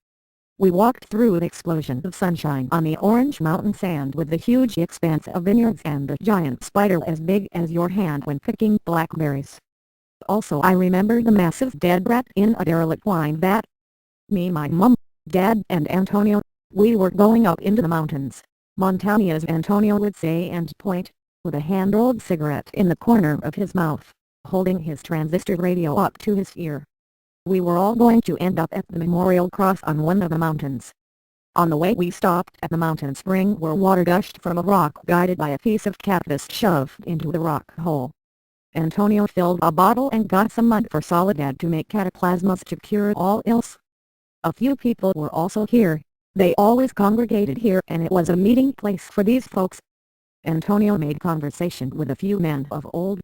We walked through the explosion of sunshine on the orange mountain sand with the huge expanse of vineyards and the giant spider as big as your hand when picking blackberries. Also I remember the massive dead rat in a derelict wine vat. Me, my mum, Dad and Antonio, we were going up into the mountains, montañas Antonio would say and point, with a hand-rolled cigarette in the corner of his mouth, holding his transistor radio up to his ear. We were all going to end up at the memorial cross on one of the mountains. On the way we stopped at the mountain spring where water gushed from a rock guided by a piece of cactus shoved into the rock hole. Antonio filled a bottle and got some mud for Soledad to make cataplasmas to cure all ills. A few people were also here, They always congregated here and it was a meeting place for these folks. Antonio made conversation with a few men of old.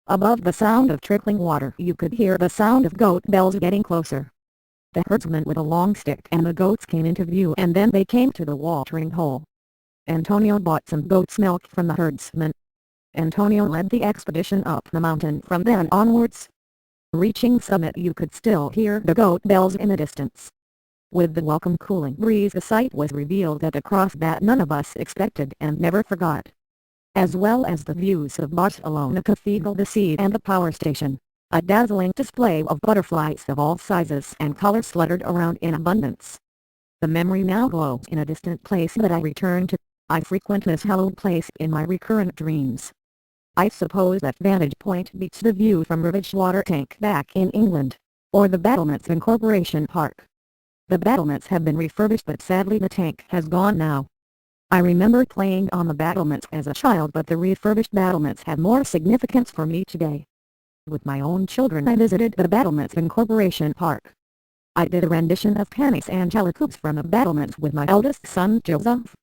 Above the sound of trickling water you could hear the sound of goat bells getting closer. The herdsman with a long stick and the goats came into view and then they came to the watering hole. Antonio bought some goat's milk from the herdsman. Antonio led the expedition up the mountain from then onwards. Reaching summit you could still hear the goat bells in the distance. With the welcome cooling breeze the sight was revealed at a cross that none of us expected and never forgot. As well as the views of Barcelona Cathedral, the sea and the power station. A dazzling display of butterflies of all sizes and colors fluttered around in abundance. The memory now glows in a distant place that I return to. I frequent this hallowed place in my recurrent dreams. I suppose that vantage point beats the view from Rivage Water Tank back in England, or the Battlements in Corporation Park. The battlements have been refurbished but sadly the tank has gone now. I remember playing on the battlements as a child but the refurbished battlements have more significance for me today. With my own children I visited the battlements in Corporation Park. I did a rendition of Panis Angelicus from the battlements with my eldest son Joseph.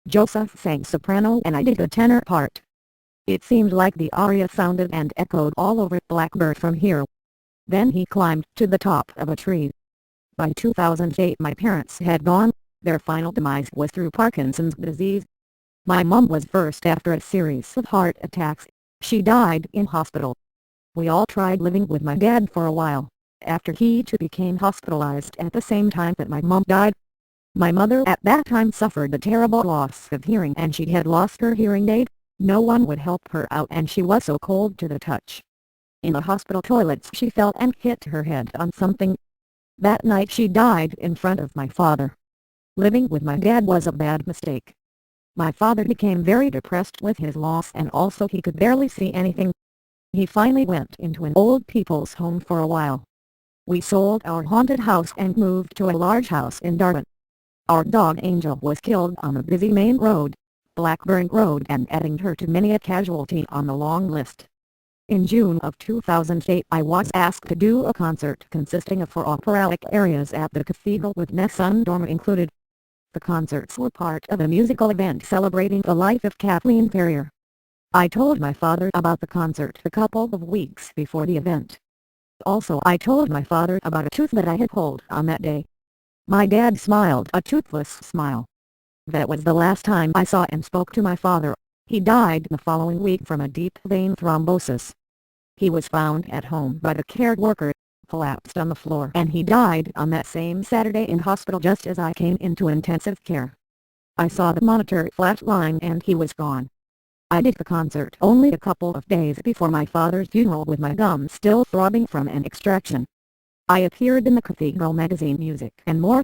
Joseph sang soprano and I did the tenor part. It seemed like the aria sounded and echoed all over Blackbird from here. Then he climbed to the top of a tree. By 2008 my parents had gone. Their final demise was through Parkinson's disease. My mom was first after a series of heart attacks. She died in hospital. We all tried living with my dad for a while, after he too became hospitalized at the same time that my mom died. My mother at that time suffered a terrible loss of hearing and she had lost her hearing aid. No one would help her out and she was so cold to the touch. In the hospital toilets she fell and hit her head on something. That night she died in front of my father. Living with my dad was a bad mistake. My father became very depressed with his loss and also he could barely see anything. He finally went into an old people's home for a while. We sold our haunted house and moved to a large house in Darwin. Our dog Angel was killed on the busy main road, Blackburn Road, and adding her to many a casualty on the long list. In June of 2008 I was asked to do a concert consisting of 4 operatic arias at the cathedral with Nessun Dorma included. The concerts were part of a musical event celebrating the life of Kathleen Ferrier. I told my father about the concert a couple of weeks before the event. Also I told my father about a tooth that I had pulled on that day. My dad smiled a toothless smile. That was the last time I saw and spoke to my father. He died the following week from a deep vein thrombosis. He was found at home by the care worker, collapsed on the floor, and he died on that same Saturday in hospital just as I came into intensive care. I saw the monitor flatline and he was gone. I did the concert only a couple of days before my father's funeral with my gums still throbbing from an extraction. I appeared in the Cathedral magazine Music and More.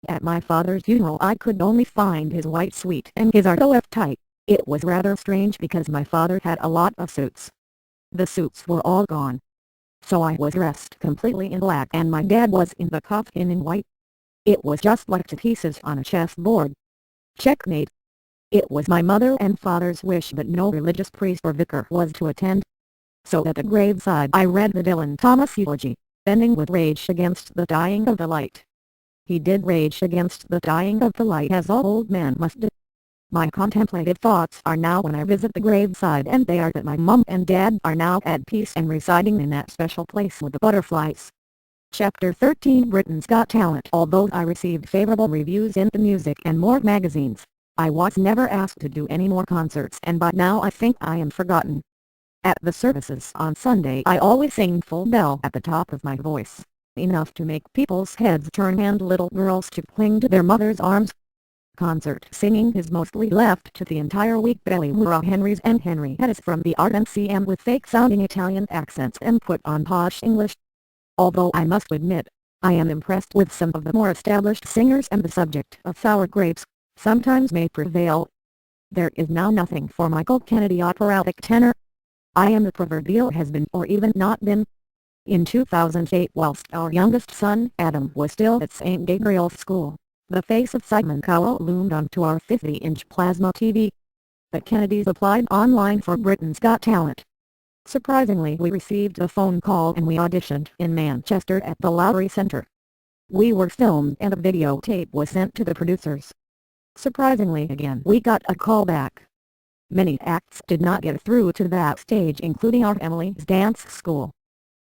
At my father's funeral I could only find his white suite and his ROF tie. It was rather strange because my father had a lot of suits. The suits were all gone. So I was dressed completely in black and my dad was in the coffin in white. It was just like 2 pieces on a chessboard. Checkmate. It was my mother and father's wish that no religious priest or vicar was to attend. So at the graveside I read the Dylan Thomas eulogy, ending with rage against the dying of the light. He did rage against the dying of the light as all old men must do. My contemplative thoughts are now when I visit the graveside and they are that my mom and dad are now at peace and residing in that special place with the butterflies. Chapter 13 Britain's Got Talent. Although I received favorable reviews in the Music and More magazines, I was never asked to do any more concerts and by now I think I am forgotten. At the services on Sunday I always sing full bell at the top of my voice, enough to make people's heads turn and little girls to cling to their mother's arms. Concert singing is mostly left to the entire week Bellymura Henrys and Henry Hedis from the RNCM with fake-sounding Italian accents and put on posh English. Although I must admit, I am impressed with some of the more established singers and the subject of sour grapes sometimes may prevail. There is now nothing for Michael Kennedy operatic tenor. I am the proverbial has-been or even not been. In 2008 whilst our youngest son Adam was still at St. Gabriel's School, the face of Simon Cowell loomed onto our 50-inch plasma TV. The Kennedys applied online for Britain's Got Talent. Surprisingly we received a phone call and we auditioned in Manchester at the Lowry Centre. We were filmed and a videotape was sent to the producers. Surprisingly again we got a call back. Many acts did not get through to that stage, including our Emily's dance school.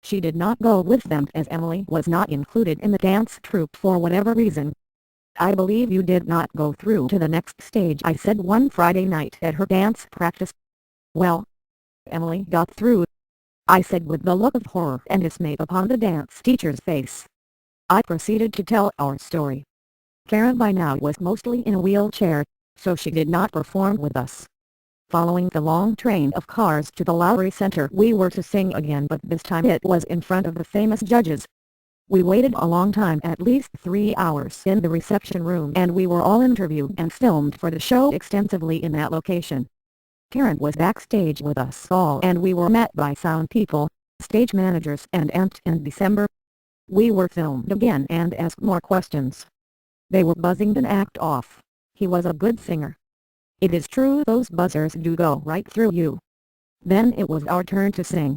She did not go with them as Emily was not included in the dance troupe for whatever reason. "I believe you did not go through to the next stage," I said one Friday night at her dance practice. "Well, Emily got through," I said with the look of horror and dismay upon the dance teacher's face. I proceeded to tell our story. Karen by now was mostly in a wheelchair, so she did not perform with us. Following the long train of cars to the Lowry Center, we were to sing again, but this time it was in front of the famous judges. We waited a long time, at least 3 hours, in the reception room, and we were all interviewed and filmed for the show extensively in that location. Karen was backstage with us all, and we were met by sound people, stage managers and Ant in December. We were filmed again and asked more questions. They were buzzing the act off. He was a good singer. It is true those buzzers do go right through you. Then it was our turn to sing.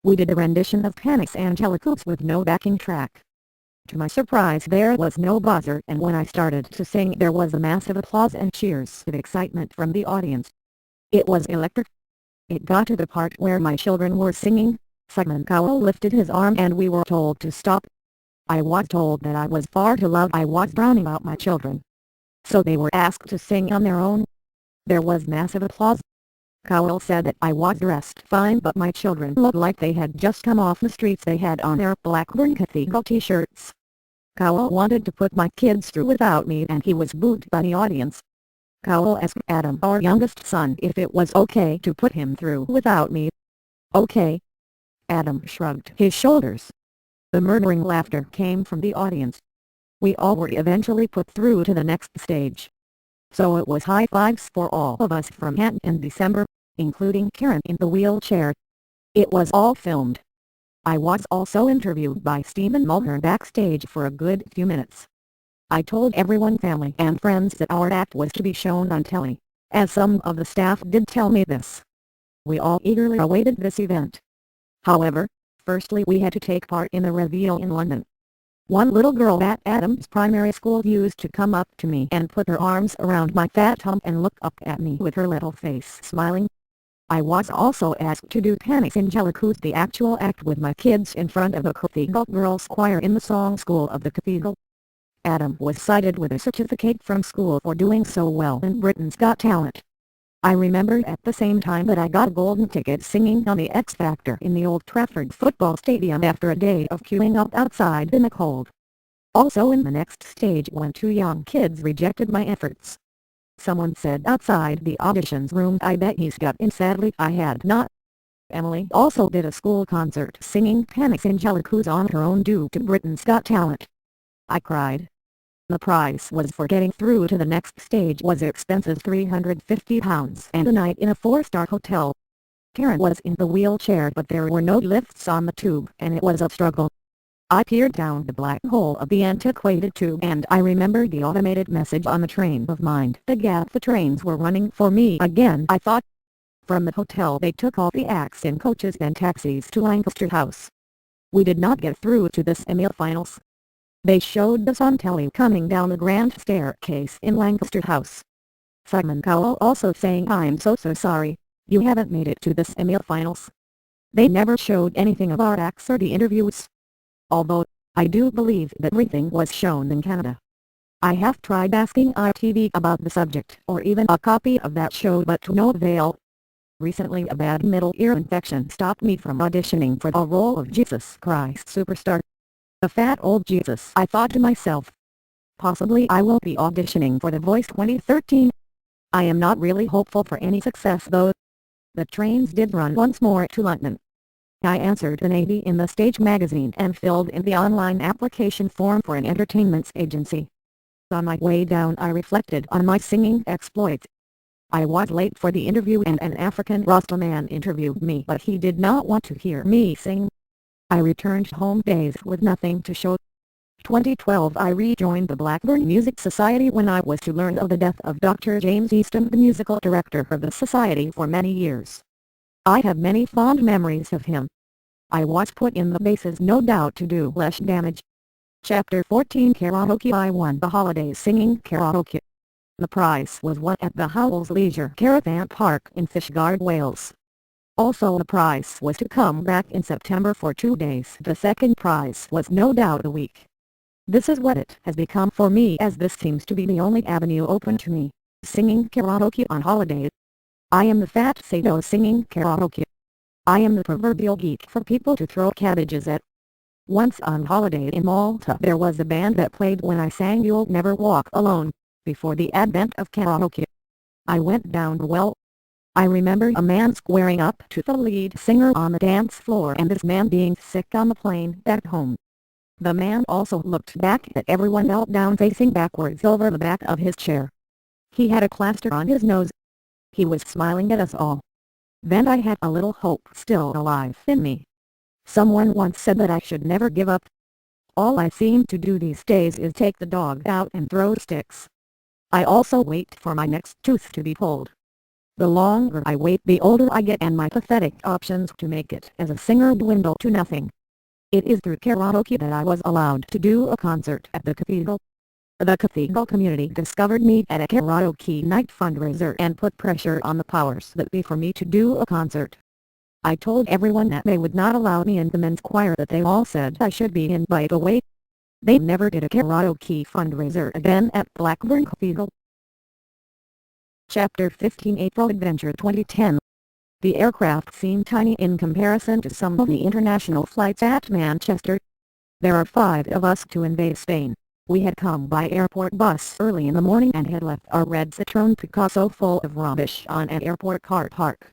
We did a rendition of Panic's Angelicus with no backing track. To my surprise there was no buzzer, and when I started to sing there was a massive applause and cheers of excitement from the audience. It was electric. It got to the part where my children were singing. Simon Cowell lifted his arm and we were told to stop. I was told that I was far too loud. I was drowning out my children. So they were asked to sing on their own. There was massive applause. Cowell said that I was dressed fine, but my children looked like they had just come off the streets. They had on their Blackburn Cathedral t-shirts. Cowell wanted to put my kids through without me and he was booed by the audience. Cowell asked Adam, our youngest son, if it was okay to put him through without me. "Okay." Adam shrugged his shoulders. The murdering laughter came from the audience. We all were eventually put through to the next stage. So it was high fives for all of us from Ant in December, including Karen in the wheelchair. It was all filmed. I was also interviewed by Stephen Mulhern backstage for a good few minutes. I told everyone, family and friends, that our act was to be shown on telly, as some of the staff did tell me this. We all eagerly awaited this event. However, firstly we had to take part in the reveal in London. One little girl at Adam's primary school used to come up to me and put her arms around my fat hump and look up at me with her little face smiling. I was also asked to do Panic's Angelicus, the actual act, with my kids in front of a cathedral girls' choir in the song school of the cathedral. Adam was cited with a certificate from school for doing so well in Britain's Got Talent. I remember at the same time that I got a golden ticket singing on the X Factor in the Old Trafford football stadium after a day of queuing up outside in the cold. Also in the next stage when 2 young kids rejected my efforts. Someone said outside the auditions room, "I bet he's got in." Sadly I had not. Emily also did a school concert singing Panic's Angelicus on her own due to Britain's Got Talent. I cried. The price was for getting through to the next stage was expensive, £350 and a night in a 4-star hotel. Karen was in the wheelchair, but there were no lifts on the tube and it was a struggle. I peered down the black hole of the antiquated tube and I remembered the automated message on the train of mind. The gap, the trains were running for me again, I thought. From the hotel they took all the acts in coaches and taxis to Lancaster House. We did not get through to the semi-finals. They showed us on telly coming down the grand staircase in Lancaster House. Simon Cowell also saying, "I'm so sorry, you haven't made it to the semi-finals." They never showed anything of our acts or the interviews. Although, I do believe that everything was shown in Canada. I have tried asking ITV about the subject or even a copy of that show, but to no avail. Recently a bad middle ear infection stopped me from auditioning for a role of Jesus Christ Superstar. A fat old Jesus, I thought to myself. Possibly I will be auditioning for The Voice 2013. I am not really hopeful for any success though. The trains did run once more to London. I answered the Navy in the Stage magazine and filled in the online application form for an entertainment agency. On my way down I reflected on my singing exploits. I was late for the interview and an African Rasta man interviewed me, but he did not want to hear me sing. I returned home dazed with nothing to show. 2012 I rejoined the Blackburn Music Society when I was to learn of the death of Dr. James Easton, the musical director of the society for many years. I have many fond memories of him. I was put in the bases no doubt to do less damage. Chapter 14 Karaoke. I won the holidays singing karaoke. The prize was won at the Howells Leisure Caravan Park in Fishguard, Wales. Also the prize was to come back in September for 2 days. The second prize was no doubt a week. This is what it has become for me, as this seems to be the only avenue open to me, singing karaoke on holiday. I am the fat sado singing karaoke. I am the proverbial geek for people to throw cabbages at. Once on holiday in Malta, there was a band that played when I sang You'll Never Walk Alone, before the advent of karaoke. I went down well. I remember a man squaring up to the lead singer on the dance floor and this man being sick on the plane back home. The man also looked back at everyone, knelt down facing backwards over the back of his chair. He had a plaster on his nose. He was smiling at us all. Then I had a little hope still alive in me. Someone once said that I should never give up. All I seem to do these days is take the dog out and throw sticks. I also wait for my next tooth to be pulled. The longer I wait, the older I get, and my pathetic options to make it as a singer dwindle to nothing. It is through karaoke that I was allowed to do a concert at the cathedral. The cathedral community discovered me at a karaoke night fundraiser and put pressure on the powers that be for me to do a concert. I told everyone that they would not allow me in the men's choir, that they all said I should be in by the way. They never did a karaoke fundraiser again at Blackburn Cathedral. Chapter 15 April Adventure 2010. The aircraft seemed tiny in comparison to some of the international flights at Manchester. There are 5 of us to invade Spain. We had come by airport bus early in the morning and had left our red Citroen Picasso full of rubbish on an airport car park.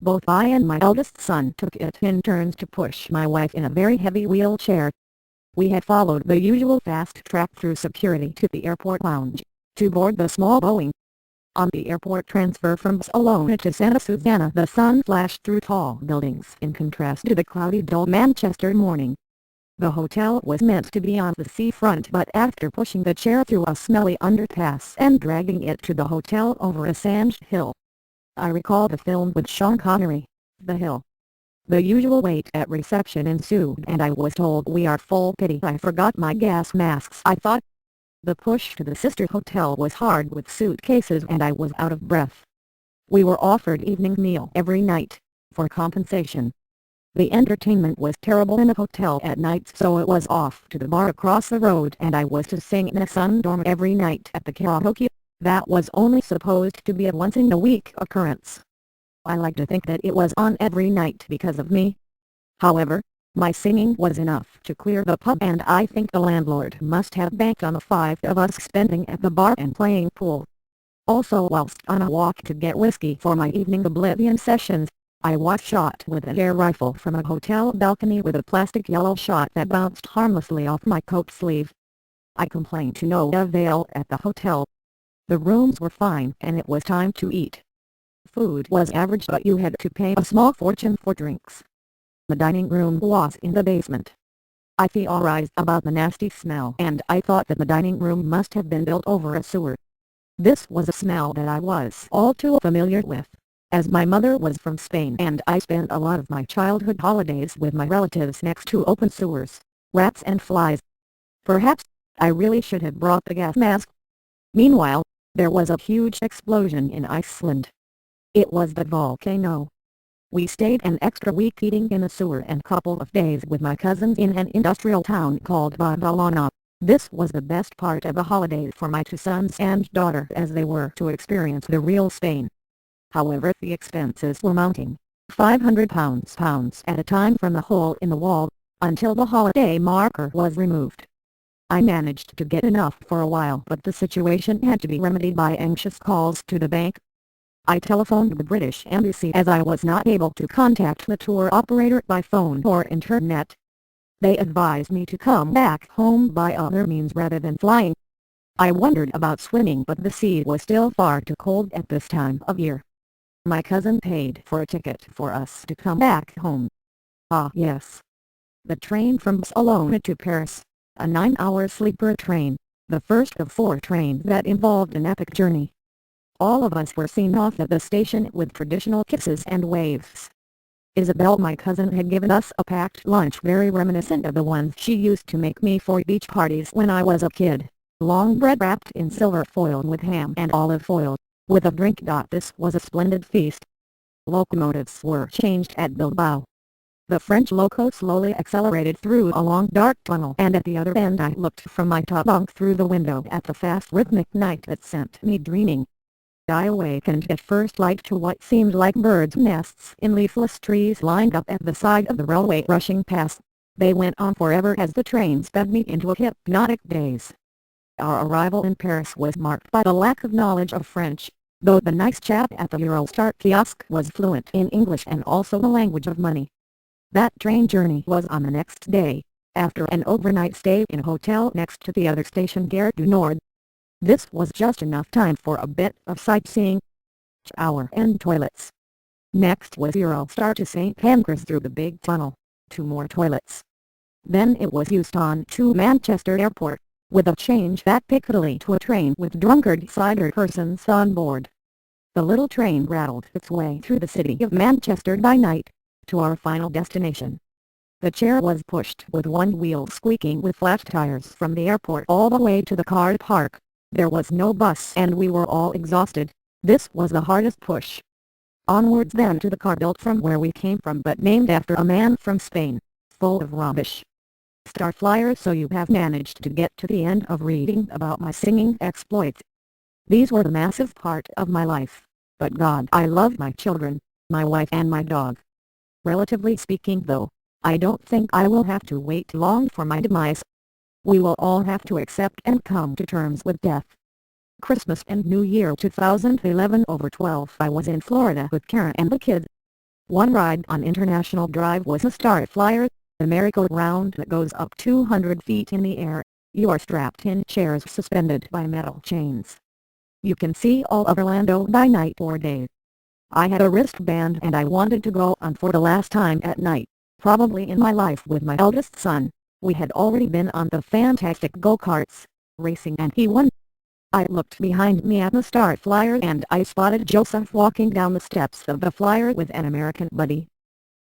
Both I and my eldest son took it in turns to push my wife in a very heavy wheelchair. We had followed the usual fast track through security to the airport lounge, to board the small Boeing. On the airport transfer from Barcelona to Santa Susana, the sun flashed through tall buildings in contrast to the cloudy, dull Manchester morning. The hotel was meant to be on the seafront, but after pushing the chair through a smelly underpass and dragging it to the hotel over a sand hill, I recall the film with Sean Connery, The Hill. The usual wait at reception ensued and I was told, "We are full." Pity I forgot my gas masks, I thought. The push to the sister hotel was hard with suitcases and I was out of breath. We were offered evening meal every night, for compensation. The entertainment was terrible in a hotel at night, so it was off to the bar across the road and I was to sing in a sun dorm every night at the karaoke. That was only supposed to be a once-in-a-week occurrence. I like to think that it was on every night because of me. However, my singing was enough to clear the pub, and I think the landlord must have banked on the 5 of us spending at the bar and playing pool. Also, whilst on a walk to get whiskey for my evening oblivion sessions, I was shot with an air rifle from a hotel balcony with a plastic yellow shot that bounced harmlessly off my coat sleeve. I complained to no avail at the hotel. The rooms were fine and it was time to eat. Food was average, but you had to pay a small fortune for drinks. The dining room was in the basement. I theorized about the nasty smell and I thought that the dining room must have been built over a sewer. This was a smell that I was all too familiar with, as my mother was from Spain and I spent a lot of my childhood holidays with my relatives next to open sewers, rats and flies. Perhaps I really should have brought the gas mask. Meanwhile, there was a huge explosion in Iceland. It was the volcano. We stayed an extra week eating in a sewer and couple of days with my cousins in an industrial town called Badalona. This was the best part of the holidays for my 2 sons and daughter, as they were to experience the real Spain. However, the expenses were mounting, £500 at a time from the hole in the wall, until the holiday marker was removed. I managed to get enough for a while, but the situation had to be remedied by anxious calls to the bank. I telephoned the British Embassy as I was not able to contact the tour operator by phone or internet. They advised me to come back home by other means rather than flying. I wondered about swimming, but the sea was still far too cold at this time of year. My cousin paid for a ticket for us to come back home. Ah yes. The train from Barcelona to Paris, a 9-hour sleeper train, the first of 4 trains that involved an epic journey. All of us were seen off at the station with traditional kisses and waves. Isabel, my cousin, had given us a packed lunch very reminiscent of the ones she used to make me for beach parties when I was a kid. Long bread wrapped in silver foil with ham and olive oil, with a drink. This was a splendid feast. Locomotives were changed at Bilbao. The French loco slowly accelerated through a long dark tunnel, and at the other end I looked from my top bunk through the window at the fast rhythmic night that sent me dreaming. I awakened at first light to what seemed like birds' nests in leafless trees lined up at the side of the railway rushing past. They went on forever as the train sped me into a hypnotic daze. Our arrival in Paris was marked by the lack of knowledge of French, though the nice chap at the Eurostar kiosk was fluent in English and also the language of money. That train journey was on the next day, after an overnight stay in a hotel next to the other station, Gare du Nord. This was just enough time for a bit of sightseeing, shower and toilets. Next was Eurostar to St. Pancras through the big tunnel, 2 more toilets. Then it was Euston to Manchester Airport, with a change at Piccadilly to a train with drunkard cider persons on board. The little train rattled its way through the city of Manchester by night, to our final destination. The chair was pushed with one wheel squeaking with flat tires from the airport all the way to the car park. There was no bus and we were all exhausted. This was the hardest push. Onwards then to the car built from where we came from but named after a man from Spain, full of rubbish. Star Flyer, so you have managed to get to the end of reading about my singing exploits. These were the massive part of my life, but God, I love my children, my wife and my dog. Relatively speaking though, I don't think I will have to wait long for my demise. We will all have to accept and come to terms with death. Christmas and New Year 2011/12 I was in Florida with Karen and the kids. One ride on International Drive was a Star Flyer, a merry-go-round that goes up 200 feet in the air. You are strapped in chairs suspended by metal chains. You can see all of Orlando by night or day. I had a wristband and I wanted to go on for the last time at night, probably in my life, with my eldest son. We had already been on the fantastic go-karts, racing, and he won. I looked behind me at the Star Flyer and I spotted Joseph walking down the steps of the Flyer with an American buddy.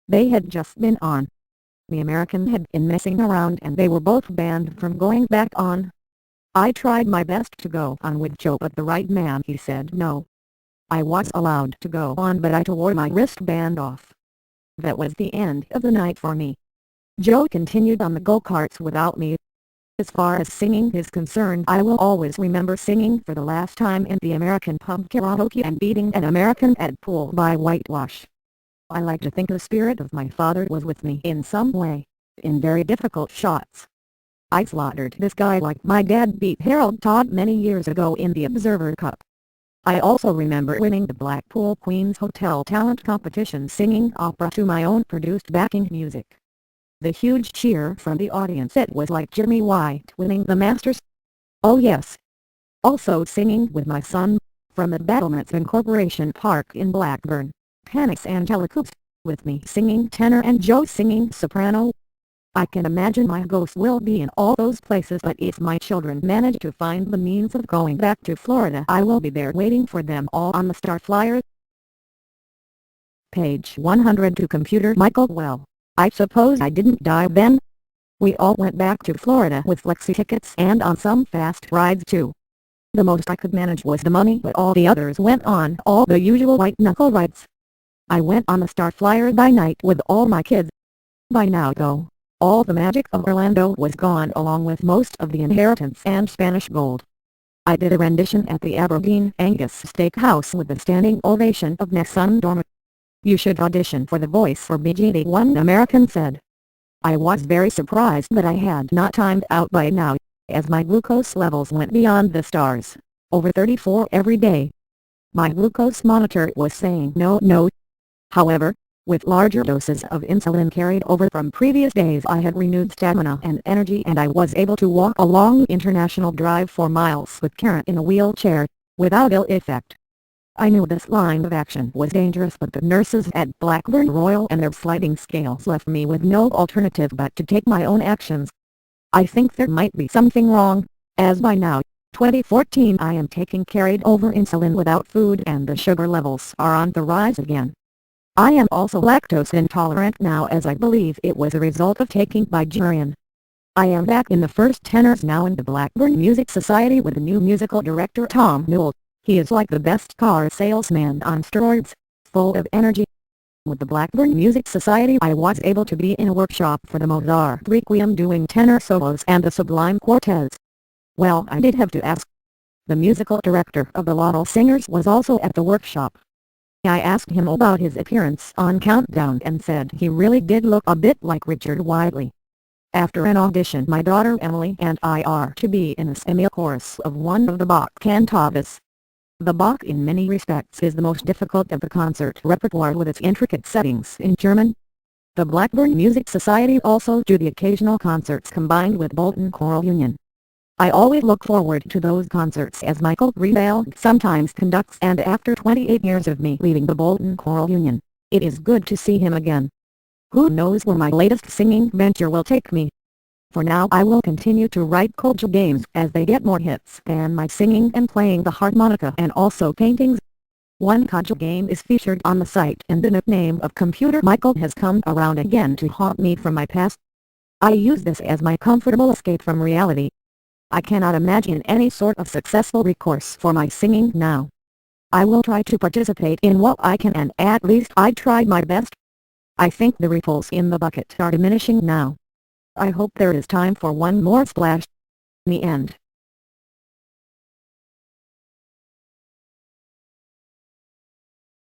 They had just been on. The American had been messing around and they were both banned from going back on. I tried my best to go on with Joe, but the right man, he said no. I was allowed to go on, but I tore my wristband off. That was the end of the night for me. Joe continued on the go-karts without me. As far as singing is concerned, I will always remember singing for the last time in the American pub karaoke and beating an American at pool by whitewash. I like to think the spirit of my father was with me in some way, in very difficult shots. I slaughtered this guy like my dad beat Harold Todd many years ago in the Observer Cup. I also remember winning the Blackpool Queen's Hotel Talent Competition singing opera to my own produced backing music. The huge cheer from the audience, it was like Jimmy White winning the Masters. Oh yes. Also singing with my son, from the Battlements Incorporation Park in Blackburn, Panis Angelicus, with me singing tenor and Joe singing soprano. I can imagine my ghost will be in all those places, but if my children manage to find the means of going back to Florida, I will be there waiting for them all on the Star Flyer. Page 100 to computer. Michael, well, I suppose I didn't die then. We all went back to Florida with flexi tickets and on some fast rides too. The most I could manage was the money, but all the others went on all the usual white-knuckle rides. I went on the Star Flyer by night with all my kids. By now though, all the magic of Orlando was gone, along with most of the inheritance and Spanish gold. I did a rendition at the Aberdeen Angus Steakhouse with a standing ovation of Nessun Dorma. You should audition for the voice for BGD, one American said. I was very surprised that I had not timed out by now, as my glucose levels went beyond the stars, over 34 every day. My glucose monitor was saying no. However, with larger doses of insulin carried over from previous days, I had renewed stamina and energy, and I was able to walk along International Drive for miles with Karen in a wheelchair, without ill effect. I knew this line of action was dangerous, but the nurses at Blackburn Royal and their sliding scales left me with no alternative but to take my own actions. I think there might be something wrong, as by now, 2014, I am taking carried over insulin without food and the sugar levels are on the rise again. I am also lactose intolerant now, as I believe it was a result of taking Bigerian. I am back in the first tenors now in the Blackburn Music Society with the new musical director Tom Newell. He is like the best car salesman on steroids, full of energy. With the Blackburn Music Society I was able to be in a workshop for the Mozart Requiem doing tenor solos and the Sublime Quartets. Well, I did have to ask. The musical director of the LULU Singers was also at the workshop. I asked him about his appearance on Countdown and said he really did look a bit like Richard Whiteley. After an audition, my daughter Emily and I are to be in a semi-chorus of one of the Bach cantatas. The Bach in many respects is the most difficult of the concert repertoire with its intricate settings in German. The Blackburn Music Society also do the occasional concerts combined with Bolton Choral Union. I always look forward to those concerts as Michael Riedel sometimes conducts, and after 28 years of me leaving the Bolton Choral Union, it is good to see him again. Who knows where my latest singing venture will take me? For now I will continue to write culture games as they get more hits than my singing and playing the harmonica and also paintings. One codger game is featured on the site and the nickname of Computer Michael has come around again to haunt me from my past. I use this as my comfortable escape from reality. I cannot imagine any sort of successful recourse for my singing now. I will try to participate in what I can, and at least I tried my best. I think the ripples in the bucket are diminishing now. I hope there is time for one more splash. The end.